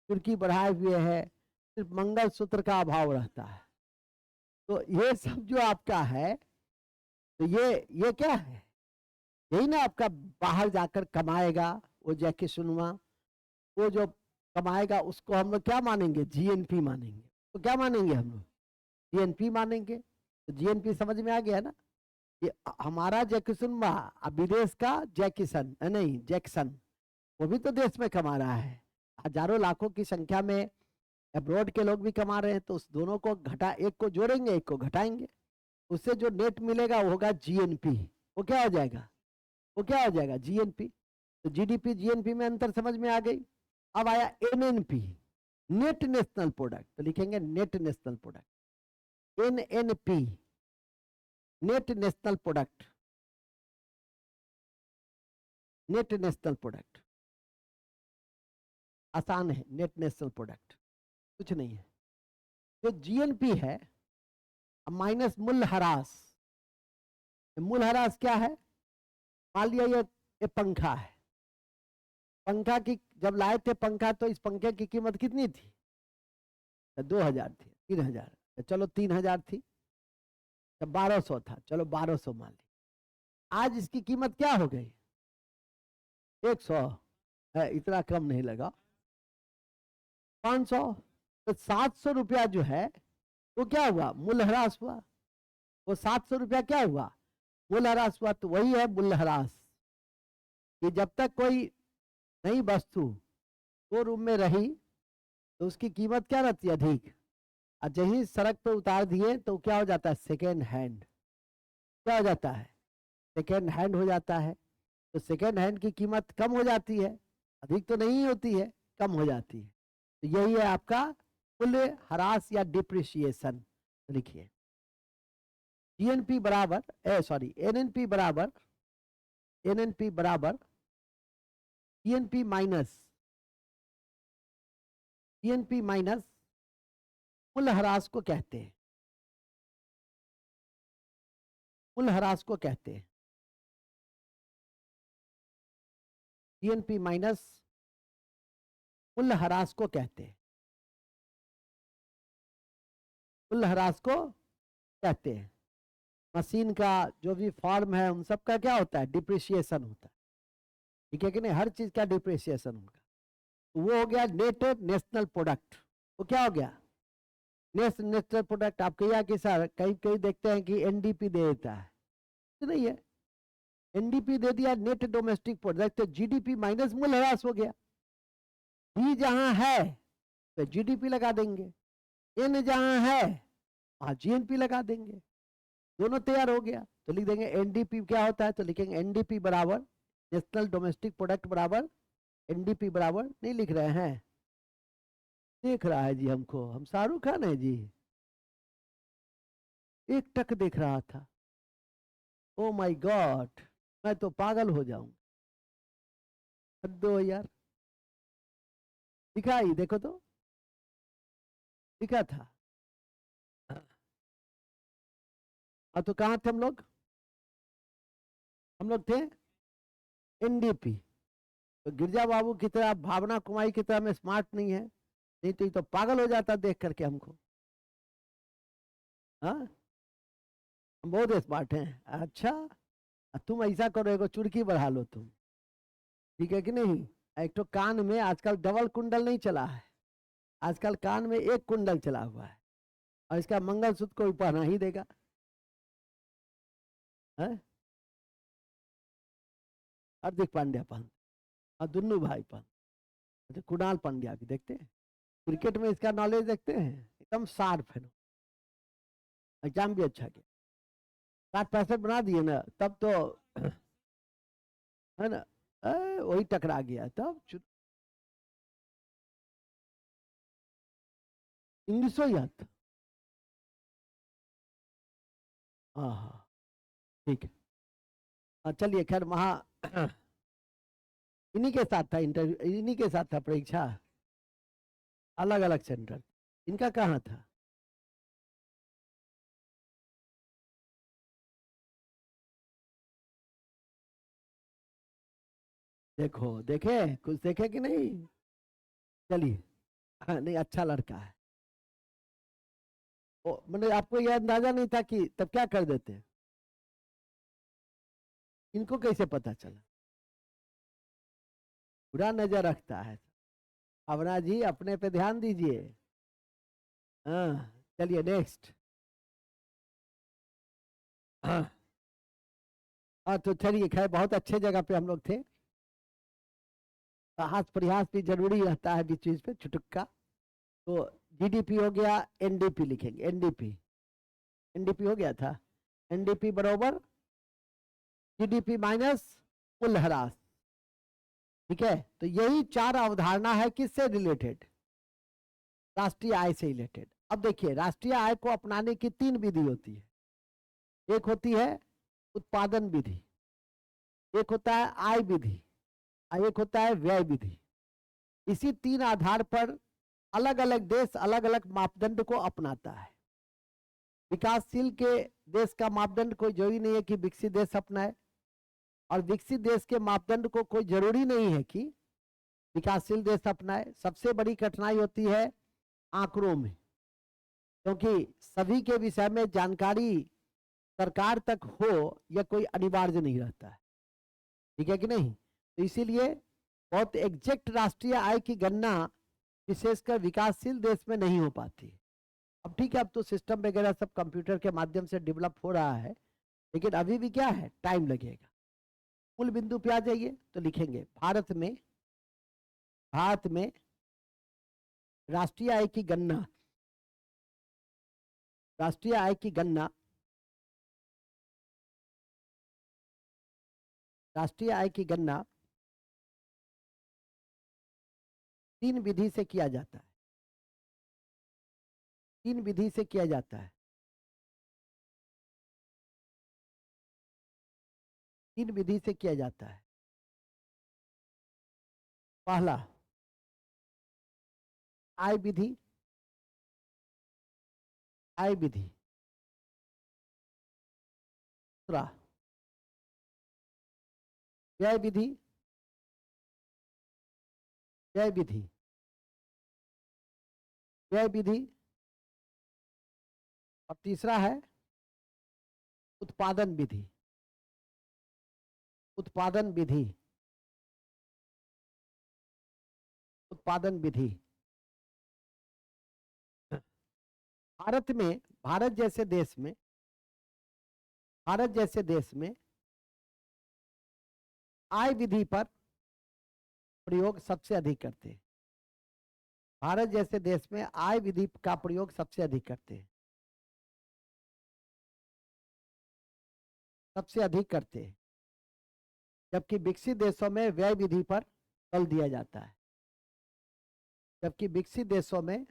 चुरकी बढ़ाए हुए है, सिर्फ मंगलसूत्र का अभाव रहता है। तो ये सब जो आपका है, तो ये क्या है, यही ना आपका बाहर जाकर कमाएगा वो जय किसनुमा। वो जो कमाएगा उसको हम लोग क्या मानेंगे, जीएनपी मानेंगे। तो क्या मानेंगे हम लोग, जीएनपी मानेंगे। तो जीएनपी समझ में आ गया ना, कि हमारा जय किसनुमा विदेश का जय किशन नहीं जैक्सन, वो भी तो देश में कमा रहा है, हजारों लाखों की संख्या में अब्रॉड के लोग भी कमा रहे हैं। तो उस दोनों को घटा, एक को जोड़ेंगे एक को घटाएंगे, उससे जो नेट मिलेगा वो होगा जीएनपी। वो क्या हो जाएगा, वो क्या हो जाएगा, जीएनपी। तो जीडीपी जीएनपी में अंतर समझ में आ गई। अब आया एनएनपी, नेट नेशनल प्रोडक्ट, तो लिखेंगे net national product, NNP net national product, net national product आसान है, नेट नेशनल प्रोडक्ट कुछ नहीं है। जो जीएनपी है माइनस मूल्यह्रास, मूल्यह्रास क्या है, मान लिया ये पंखा है, पंखा की जब लाए थे पंखा तो इस पंखे की कीमत कितनी थी, 2000 थी, 3000, चलो 3000 थी, जब 1200 था चलो 1200 मान ली। आज इसकी कीमत क्या हो गई, 100 है, इतना कम नहीं लगा, 500। तो 700 रुपया जो है वो क्या हुआ, मूल्यह्रास हुआ। वो 700 रुपया क्या हुआ, मूल्यह्रास हुआ। तो वही है मूल्यह्रास, कि जब तक कोई नई वस्तु वो रूम में रही तो उसकी कीमत क्या रहती है, अधिक। और जहीं सड़क पे उतार दिए तो क्या हो जाता है, सेकेंड हैंड, क्या हो जाता है, सेकेंड हैंड हो जाता है। तो सेकेंड हैंड की कीमत कम हो जाती है, अधिक तो नहीं होती है, कम हो जाती है। तो यही है आपका मूल्यह्रास या डिप्रिसिएशन। लिखिए जीएनपी बराबर एनएनपी बराबर, एनएनपी बराबर जीएनपी माइनस, जीएनपी माइनस मूल्यह्रास को कहते हैं, मूल्यह्रास को कहते हैं, जीएनपी माइनस मूल्यह्रास को कहते हैं, मूल्यह्रास को कहते हैं। मशीन का जो भी फॉर्म है उन सब का क्या होता है, डिप्रिसिएशन होता है, ठीक है कि नहीं, हर चीज का डिप्रिसिएशन होगा। तो वो हो गया नेट नेशनल प्रोडक्ट। वो क्या हो गया, नेशनल प्रोडक्ट। आपके यहाँ की सर कहीं कहीं देखते हैं कि एनडीपी दे देता है, तो नहीं है, एनडीपी दे दिया नेट डोमेस्टिक प्रोडक्ट, तो जीडीपी माइनस मूल्यह्रास हो गया। बी जहां है तो जीडीपी लगा देंगे, एन जहां है वहां जीएनपी लगा देंगे, दोनों तैयार हो गया। तो लिख देंगे एनडीपी क्या होता है, तो लिखेंगे एनडीपी बराबर नेशनल डोमेस्टिक प्रोडक्ट बराबर एनडीपी बराबर, नहीं लिख रहे हैं, देख रहा है जी हमको, हम शाहरुख खान है जी, एक टक देख रहा था। ओ माय गॉड, मैं तो पागल हो जाऊं, दो यार, दिखा ही देखो तो, दिखा था। तो कहाँ थे हम लोग, हम लोग थे एनडीपी। तो गिरजा बाबू की तरह, भावना कुमारी की तरह मैं स्मार्ट नहीं है, नहीं तो ये तो पागल हो जाता देख करके हमको। हाँ, हम बहुत स्मार्ट हैं। अच्छा, तुम ऐसा करो, एगो चुड़की बढ़ा लो तुम, ठीक है कि नहीं। एक तो कान में आजकल डबल कुंडल नहीं चला है, आजकल कान में एक कुंडल चला हुआ है, और इसका मंगलसूत्र कोई पहना ही देगा है? हार्दिक पांड्या पहन, और दुन्नू भाई पहन। अच्छा, कुणाल पांड्या भी देखते हैं, क्रिकेट में इसका नॉलेज देखते हैं, एकदम शार्प है। एग्जाम भी अच्छा किया, 60-65 बना दिए ना, तब तो है ना। वही टकरा गया तब। इंग्लिश हो जाता। हाँ हाँ, ठीक है। चलिए, खैर वहाँ इन्हीं के साथ था इंटरव्यू, इन्हीं के साथ था परीक्षा, अलग अलग सेंटर। इनका कहाँ था? देखो, देखे कुछ देखे कि नहीं? चलिए, हाँ, नहीं, अच्छा लड़का है। मैंने आपको यह अंदाजा नहीं था कि तब क्या कर देते? इनको कैसे पता चला? बुरा नजर रखता है। अवरा जी, अपने पे ध्यान दीजिए। हाँ, चलिए नेक्स्ट। हाँ हाँ, तो चलिए, खैर बहुत अच्छे जगह पे हम लोग थे। हाथ प्रयास भी जरूरी रहता है बीच बीच पे, चुटुक्का। तो जीडीपी हो गया, एनडीपी लिखेंगे, एनडीपी। एनडीपी हो गया था, एनडीपी बराबर जीडीपी माइनस कुल ह्रास। ठीक है, तो यही चार अवधारणा है किससे रिलेटेड? राष्ट्रीय आय से रिलेटेड। अब देखिए, राष्ट्रीय आय को अपनाने की तीन विधि होती है। एक होती है उत्पादन विधि, एक होता है आय विधि, और एक होता है व्यय विधि। इसी तीन आधार पर अलग अलग देश अलग अलग मापदंड को अपनाता है। विकासशील के देश का मापदंड कोई जरूरी नहीं है कि विकसित देश अपनाए, और विकसित देश के मापदंड को कोई जरूरी नहीं है कि विकासशील देश अपनाए। सबसे बड़ी कठिनाई होती है आंकड़ों में, क्योंकि सभी के विषय में जानकारी सरकार तक हो यह कोई अनिवार्य नहीं रहता है। ठीक है कि नहीं? तो इसीलिए बहुत एग्जैक्ट राष्ट्रीय आय की गणना विशेषकर विकासशील देश में नहीं हो पाती। अब ठीक है, अब तो सिस्टम वगैरह सब कंप्यूटर के माध्यम से डेवलप हो रहा है, लेकिन अभी भी क्या है, टाइम लगेगा। मूल बिंदु पे आ जाइए तो लिखेंगे, भारत में राष्ट्रीय आय की गणना, राष्ट्रीय आय की गणना, राष्ट्रीय आय की गणना तीन विधि से किया जाता है। तीन विधि से किया जाता है। तीन विधि से किया जाता है। पहला, आय विधि, आय विधि। दूसरा, व्यय विधि, व्यय विधि, व्यय विधि। और तीसरा है उत्पादन विधि, उत्पादन विधि, उत्पादन विधि। भारत में, भारत जैसे देश में, भारत जैसे देश में आय विधि पर प्रयोग सबसे अधिक करते हैं। भारत जैसे देश में आय विधि का प्रयोग सबसे अधिक करते हैं, सबसे अधिक करते हैं। जबकि विकसित देशों में व्यय विधि पर बल दिया जाता है। जबकि विकसित देशों में,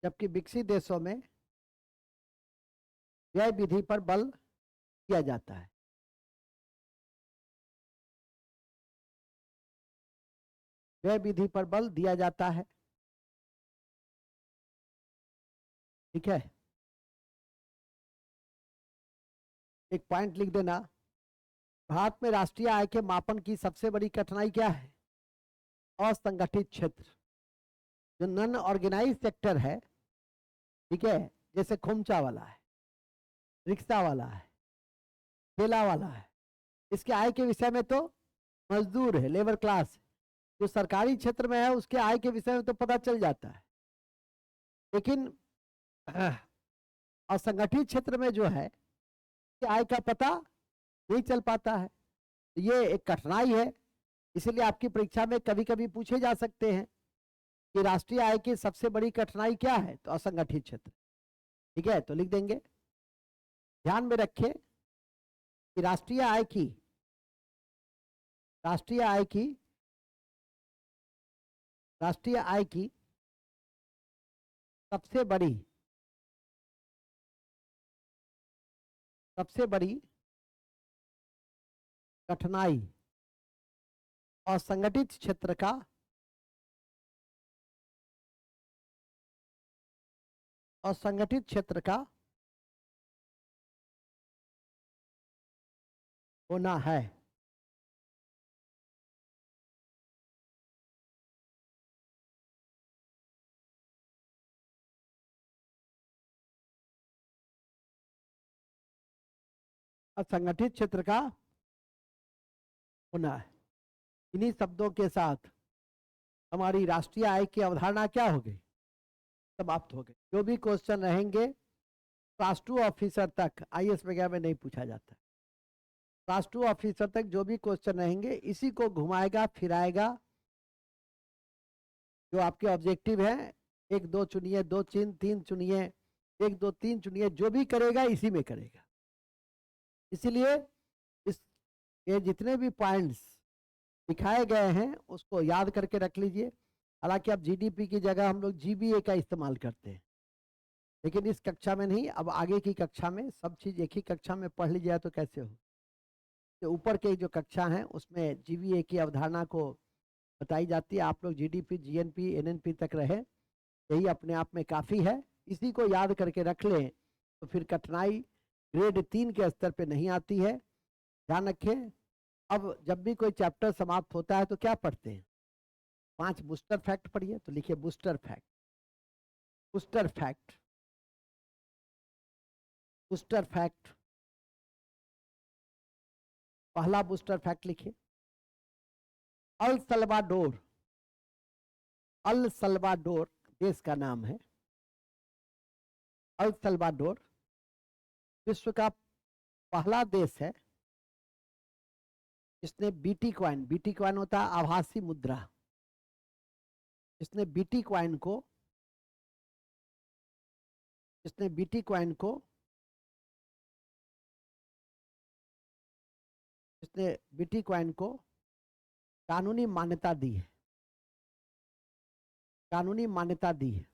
जबकि विकसित देशों में व्यय विधि पर बल दिया जाता है। व्यय विधि पर बल दिया जाता है। ठीक है, एक पॉइंट लिख देना, भारत में राष्ट्रीय आय के मापन की सबसे बड़ी कठिनाई क्या है? असंगठित क्षेत्र, जो नॉन ऑर्गेनाइज सेक्टर है, ठीक है, जैसे खोमचा वाला है, रिक्शा वाला है, ठेला वाला है, इसके आय के विषय में तो मजदूर है, लेबर क्लास है। जो सरकारी क्षेत्र में है उसके आय के विषय में तो पता चल जाता है, लेकिन असंगठित क्षेत्र में जो है आय का पता नहीं चल पाता है। ये एक कठिनाई है, इसलिए आपकी परीक्षा में कभी कभी पूछे जा सकते हैं कि राष्ट्रीय आय की सबसे बड़ी कठिनाई क्या है, तो असंगठित क्षेत्र। ठीक है, तो लिख देंगे। ध्यान में रखें कि राष्ट्रीय आय की राष्ट्रीय आय की राष्ट्रीय आय की सबसे बड़ी कठिनाई असंगठित क्षेत्र का होना है। असंगठित क्षेत्र का होना है। इन्हीं शब्दों के साथ हमारी राष्ट्रीय आय की अवधारणा क्या हो गई? समाप्त हो गई। जो भी क्वेश्चन रहेंगे क्लास 2 ऑफिसर तक, आईएएस वगैरह में नहीं पूछा जाता। क्लास 2 ऑफिसर तक जो भी क्वेश्चन रहेंगे इसी को घुमाएगा फिराएगा। जो आपके ऑब्जेक्टिव है, 1 2 चुनिए, 2 3 चुनिए, 1 2 3 चुनिए, जो भी करेगा इसी में करेगा। इसलिए इस ये जितने भी पॉइंट्स दिखाए गए हैं उसको याद करके रख लीजिए। हालांकि अब जीडीपी की जगह हम लोग जीबीए का इस्तेमाल करते हैं, लेकिन इस कक्षा में नहीं, अब आगे की कक्षा में सब चीज एक ही कक्षा में पढ़ ली जाए तो कैसे हो। तो ऊपर के जो कक्षा हैं उसमें जीबीए की अवधारणा को बताई जाती है। आप लोग जीडीपी, जीएनपी, एनएनपी तक रहे, यही अपने आप में काफी है। इसी को याद करके रख लें तो फिर कठिनाई ग्रेड 3 के स्तर पे नहीं आती है। ध्यान रखें, अब जब भी कोई चैप्टर समाप्त होता है तो क्या पढ़ते हैं? 5 बूस्टर फैक्ट पढ़िए। तो लिखिए booster fact, booster fact, booster fact. पहला बूस्टर फैक्ट लिखिए, अल सल्वाडोर, अल सल्वाडोर देश का नाम है। अल सल्वाडोर विश्व का पहला देश है जिसने बीटी क्वाइन होता है आभासी मुद्रा, जिसने बीटी क्वाइन को कानूनी मान्यता दी है। कानूनी मान्यता दी है।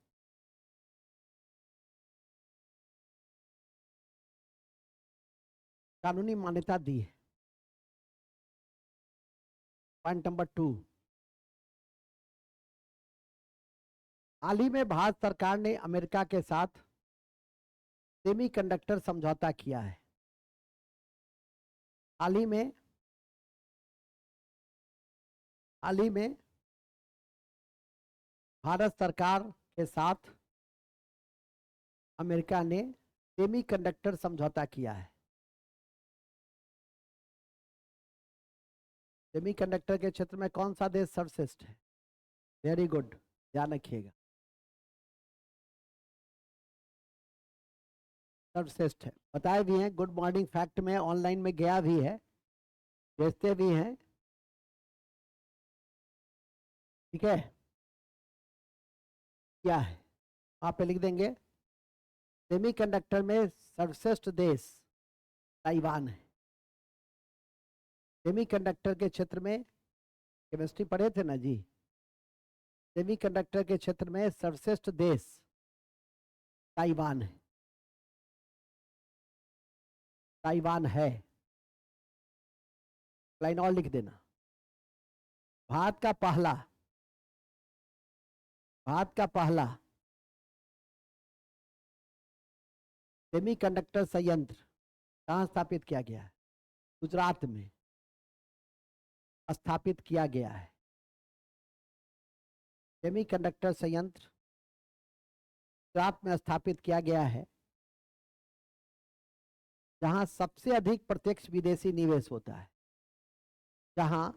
कानूनी मान्यता दी है। पॉइंट नंबर 2, हाल ही में भारत सरकार ने अमेरिका के साथ सेमीकंडक्टर समझौता किया है। हाल ही में भारत सरकार के साथ अमेरिका ने सेमीकंडक्टर समझौता किया है। सेमीकंडक्टर के क्षेत्र में कौन सा देश सर्वश्रेष्ठ है? वेरी गुड, ध्यान रखिएगा, सर्वश्रेष्ठ है। बताए भी हैं, गुड मॉर्निंग फैक्ट में ऑनलाइन में गया भी है, भेजते भी हैं। ठीक है, क्या है वहां पे लिख देंगे। सेमीकंडक्टर में सर्वश्रेष्ठ देश ताइवान है। सेमीकंडक्टर के क्षेत्र में केमिस्ट्री पढ़े थे ना जी, सेमीकंडक्टर के क्षेत्र में सर्वश्रेष्ठ देश ताइवान है। ताइवान है, लाइन और लिख देना। भारत का पहला सेमीकंडक्टर संयंत्र कहाँ स्थापित किया गया है? गुजरात में। स्थापित किया गया है। सेमीकंडक्टर संयंत्र गुजरात में स्थापित किया गया है, जहां सबसे अधिक प्रत्यक्ष विदेशी निवेश होता है, जहां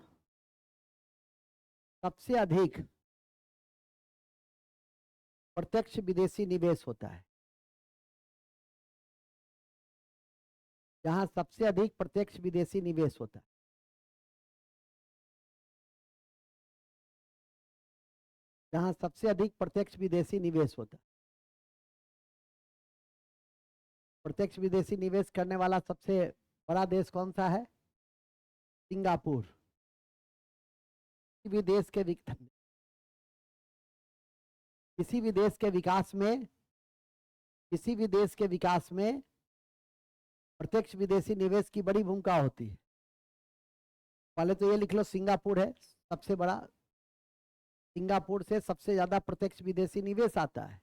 सबसे अधिक प्रत्यक्ष विदेशी निवेश होता है, जहां सबसे अधिक प्रत्यक्ष विदेशी निवेश होता है। जहां सबसे अधिक प्रत्यक्ष विदेशी निवेश होता है। प्रत्यक्ष विदेशी निवेश करने वाला सबसे बड़ा देश कौन सा है? सिंगापुर। किसी भी देश के विकास में प्रत्यक्ष विदेशी निवेश की बड़ी भूमिका होती है। पहले तो ये लिख लो, सिंगापुर है सबसे बड़ा, सिंगापुर से सबसे ज्यादा प्रत्यक्ष विदेशी निवेश आता है।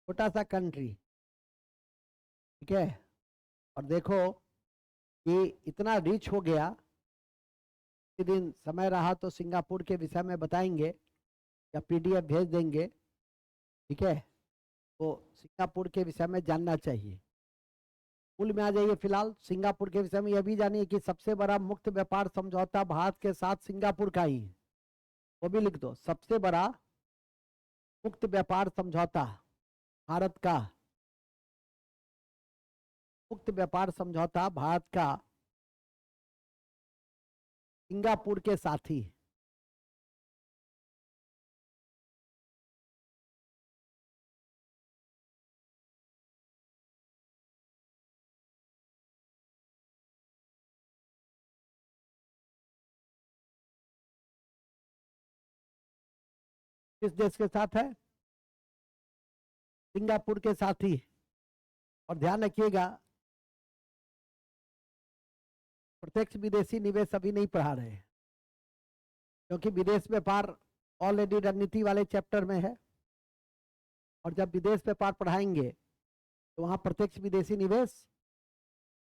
छोटा सा कंट्री, ठीक है, और देखो कि इतना रिच हो गया। किसी दिन समय रहा तो सिंगापुर के विषय में बताएंगे या पीडीएफ भेज देंगे, ठीक है, तो सिंगापुर के विषय में जानना चाहिए। मूल में आ जाइए। फिलहाल सिंगापुर के विषय में यह भी जानिए कि सबसे बड़ा मुक्त व्यापार समझौता भारत के साथ सिंगापुर का ही है, वो भी लिख दो। सबसे बड़ा मुक्त व्यापार समझौता भारत का, मुक्त व्यापार समझौता भारत का सिंगापुर के साथ ही। किस देश के साथ है? सिंगापुर के साथ ही। और ध्यान रखिएगा, प्रत्यक्ष विदेशी निवेश अभी नहीं पढ़ा रहे हैं, क्योंकि विदेश व्यापार ऑलरेडी रणनीति वाले चैप्टर में है, और जब विदेश व्यापार पढ़ाएंगे तो वहां प्रत्यक्ष विदेशी निवेश,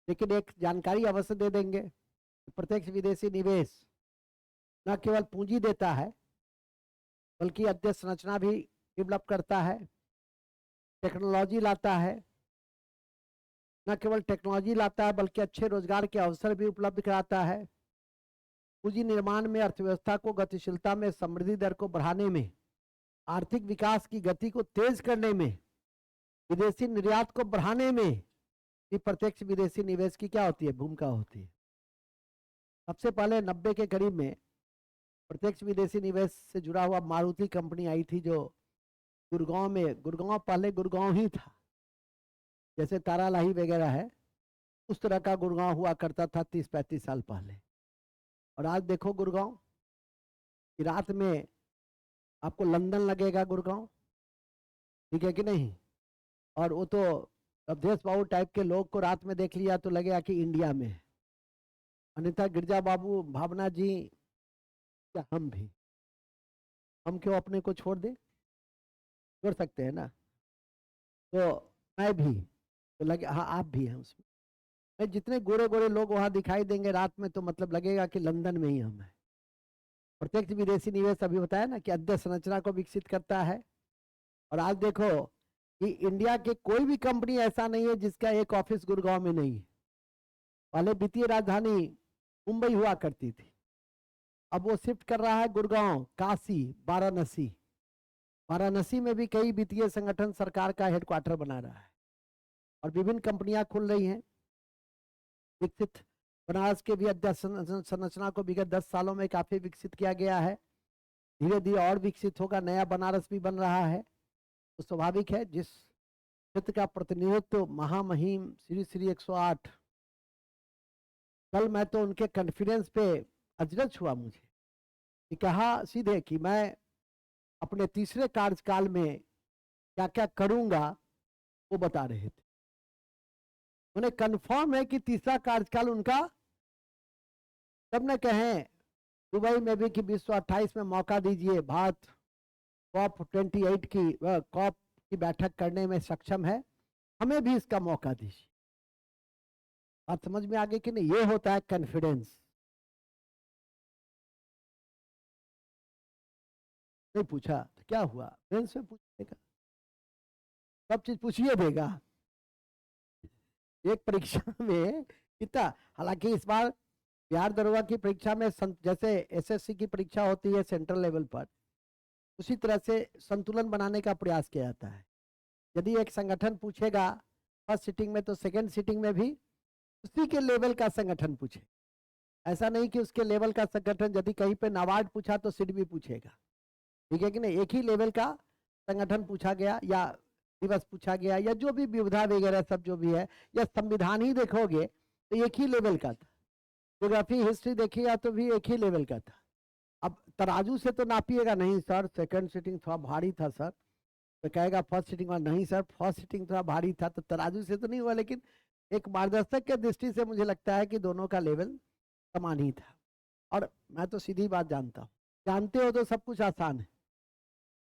लेकिन एक जानकारी अवश्य दे देंगे, प्रत्यक्ष विदेशी निवेश न केवल पूंजी देता है बल्कि अध्ययन भी डेवलप करता है, टेक्नोलॉजी लाता है, न केवल टेक्नोलॉजी लाता है बल्कि अच्छे रोजगार के अवसर भी उपलब्ध कराता है। पूंजी निर्माण में, अर्थव्यवस्था को गतिशीलता में, समृद्धि दर को बढ़ाने में, आर्थिक विकास की गति को तेज करने में, विदेशी निर्यात को बढ़ाने में भी प्रत्यक्ष विदेशी निवेश की क्या होती है? भूमिका होती है। सबसे पहले 90 के करीब में प्रत्यक्ष विदेशी निवेश से जुड़ा हुआ मारुति कंपनी आई थी, जो गुड़गांव में, गुड़गांव पहले गुड़गांव ही था, जैसे तारालाही वगैरह है, उस तरह का गुड़गांव हुआ करता था 30-35 साल पहले। और आज देखो गुड़गांव की रात में आपको लंदन लगेगा गुड़गांव, ठीक है कि नहीं? और वो तो अवधेश बाबू टाइप के लोग को रात में देख लिया तो लगेगा कि इंडिया में है। अन्यथा गिरजा बाबू, भावना जी या हम भी, हम क्यों अपने को छोड़ दे? छोड़ सकते हैं ना? तो मैं भी तो लगे, हाँ आप भी हैं उसमें। जितने गोरे गोरे लोग वहां दिखाई देंगे रात में तो मतलब लगेगा कि लंदन में ही हम हैं। प्रत्यक्ष विदेशी निवेश अभी बताया ना कि अध्ययन संरचना को विकसित करता है। और आज देखो कि इंडिया के कोई भी कंपनी ऐसा नहीं है जिसका एक ऑफिस गुड़गांव में नहीं है। पहले वित्तीय राजधानी मुंबई हुआ करती थी, अब वो शिफ्ट कर रहा है गुड़गांव, काशी, वाराणसी। वाराणसी में भी कई वित्तीय संगठन सरकार का हेडक्वार्टर बना रहा है और विभिन्न कंपनियां खुल रही हैं। विकसित बनारस के भी अध्ययन संरचना को विगत 10 सालों में काफी विकसित किया गया है, धीरे धीरे और विकसित होगा। नया बनारस भी बन रहा है, तो स्वाभाविक है जिस क्षेत्र का प्रतिनिधित्व महामहिम श्री श्री 108, कल मैं तो उनके कॉन्फिडेंस पे अजरज हुआ मुझे कि कहा सीधे कि मैं अपने तीसरे कार्यकाल में क्या क्या करूंगा वो बता रहे थे। उन्हें कंफर्म है कि तीसरा कार्यकाल उनका, तब न कहें दुबई में भी कि 2028 में मौका दीजिए, भारत COP 28 की बैठक करने में सक्षम है, हमें भी इसका मौका दीजिए। बात समझ में आ गई कि नहीं? ये होता है कॉन्फिडेंस। नहीं पूछा तो क्या हुआ, फ्रेंड्स में पूछेगा, सब चीज पूछिए देगा। एक परीक्षा में कितना, हालांकि इस बार बिहार दरोगा की परीक्षा में जैसे एसएससी की परीक्षा होती है सेंट्रल लेवल पर, उसी तरह से संतुलन बनाने का प्रयास किया जाता है। यदि एक संगठन पूछेगा फर्स्ट सीटिंग में, तो सेकंड सीटिंग में भी उसी के लेवल का संगठन पूछे। ऐसा नहीं कि उसके लेवल का संगठन यदि कहीं पे नाबार्ड पूछा तो सिड भी पूछेगा, ठीक है कि नहीं? एक ही लेवल का संगठन पूछा गया, या दिवस पूछा गया, या जो भी विविधा वगैरह सब जो भी है, या संविधान ही देखोगे तो एक ही लेवल का था। ज्योग्राफी हिस्ट्री देखिएगा तो भी एक ही लेवल का था। अब तराजू से तो नापिएगा नहीं सर, सेकंड सीटिंग थोड़ा भारी था सर, तो कहेगा फर्स्ट सीटिंग वाला, नहीं सर फर्स्ट सीटिंग थोड़ा भारी था, तो तराजू से तो नहीं हुआ। लेकिन एक मार्गदर्शक के दृष्टि से मुझे लगता है कि दोनों का लेवल समान ही था। और मैं तो सीधी बात जानता हूँ, जानते हो तो सब कुछ आसान है,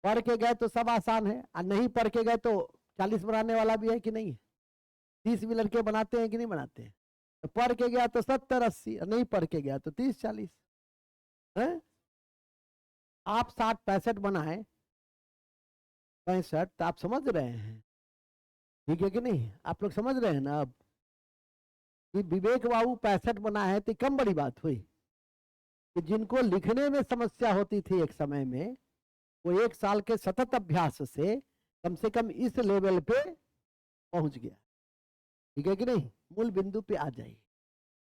पढ़ के गए तो सब आसान है, और नहीं पढ़ के गए तो 40 बनाने वाला भी है कि नहीं है? 30 भी लड़के बनाते हैं कि नहीं बनाते हैं? तो पढ़ के गया तो 70-80, नहीं पढ़ के गया तो 30-40 है। आप 60-65 बनाए, 65, तो आप समझ रहे हैं, ठीक है कि नहीं? आप लोग समझ रहे हैं ना अब कि विवेक बाबू 65 बना है तो कम बड़ी बात हुई कि जिनको लिखने में समस्या होती थी एक समय में, वो 1 साल के सतत अभ्यास से कम इस लेवल पे पहुंच गया, ठीक है कि नहीं? मूल बिंदु पे आ जाइए।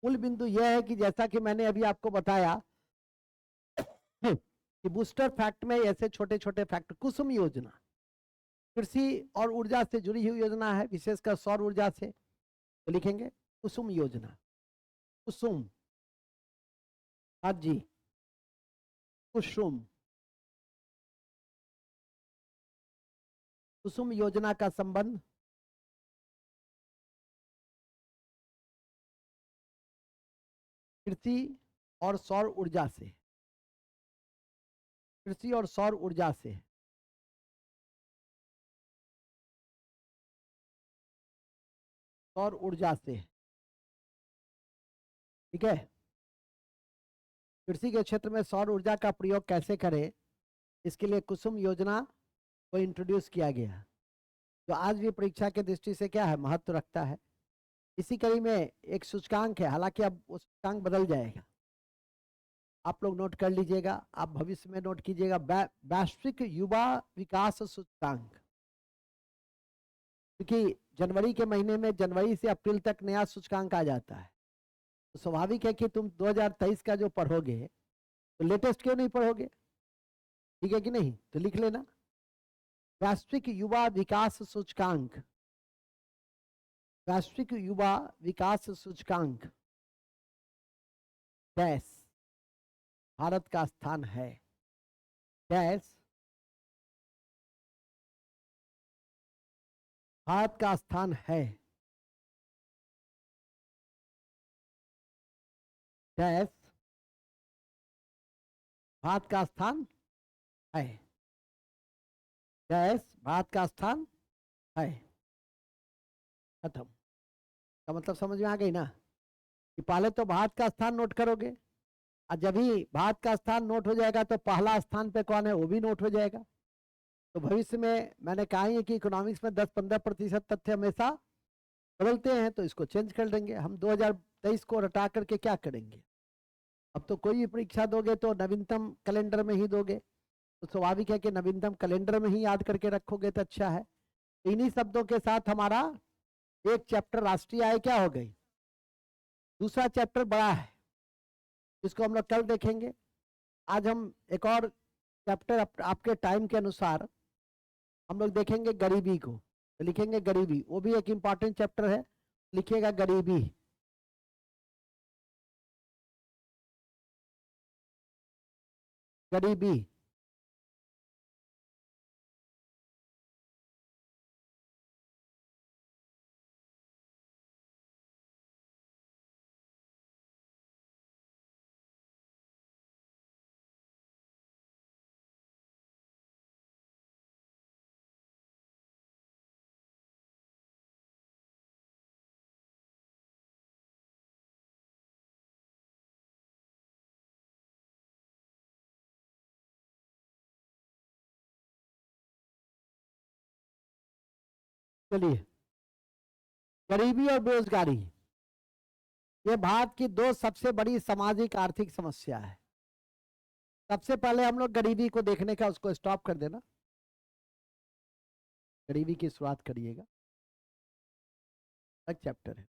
मूल बिंदु यह है कि जैसा कि मैंने अभी आपको बताया कि बूस्टर फैक्ट में ऐसे छोटे छोटे फैक्ट, कुसुम योजना कृषि और ऊर्जा से जुड़ी हुई योजना है, विशेषकर सौर ऊर्जा से, तो लिखेंगे कुसुम योजना। कुसुम, हाँ जी, कुसुम। कुसुम योजना का संबंध कृषि और सौर ऊर्जा से, कृषि और सौर ऊर्जा से, सौर ऊर्जा से, ठीक है? कृषि के क्षेत्र में सौर ऊर्जा का प्रयोग कैसे करें, इसके लिए कुसुम योजना को इंट्रोड्यूस किया गया, जो आज भी परीक्षा के दृष्टि से क्या है, महत्व रखता है। इसी कड़ी में एक सूचकांक है, हालांकि अब वो सूचकांक बदल जाएगा, आप लोग नोट कर लीजिएगा, आप भविष्य में नोट कीजिएगा। वैश्विक युवा विकास सूचकांक, क्योंकि जनवरी के महीने में जनवरी से अप्रैल तक नया सूचकांक आ जाता है, तो स्वाभाविक है कि तुम 2023 का जो पढ़ोगे तो लेटेस्ट क्यों नहीं पढ़ोगे, ठीक है कि नहीं? तो लिख लेना वैश्विक युवा विकास सूचकांक, वैश्विक युवा विकास सूचकांक डैश भारत का स्थान है, डैश भारत का स्थान है, डैश भारत का स्थान है, डैश भारत का स्थान है। खत्म। का मतलब समझ में आ गई ना, कि पहले तो भारत का स्थान नोट करोगे, और जब ही भारत का स्थान नोट हो जाएगा तो पहला स्थान पे कौन है वो भी नोट हो जाएगा। तो भविष्य में मैंने कहा ही है कि इकोनॉमिक्स में 10-15% तथ्य हमेशा बदलते हैं, तो इसको चेंज कर देंगे हम। 2023 को रटा करके क्या करेंगे? अब तो कोई भी परीक्षा दोगे तो नवीनतम कैलेंडर में ही दोगे, तो स्वाभाविक है कि नवीनतम कैलेंडर में ही याद करके रखोगे तो अच्छा है। इन्हीं शब्दों के साथ हमारा एक चैप्टर राष्ट्रीय आय क्या हो गई, दूसरा चैप्टर बड़ा है, जिसको हम लोग कल देखेंगे। आज हम एक और चैप्टर आपके टाइम के अनुसार हम लोग देखेंगे गरीबी को, तो लिखेंगे गरीबी, वो भी एक इंपॉर्टेंट चैप्टर है, लिखिएगा गरीबी। गरीबी चलिए, गरीबी और बेरोजगारी ये भारत की दो सबसे बड़ी सामाजिक आर्थिक समस्या है। सबसे पहले हम लोग गरीबी को देखने का, उसको स्टॉप कर देना, गरीबी की शुरुआत करिएगा, एक चैप्टर है।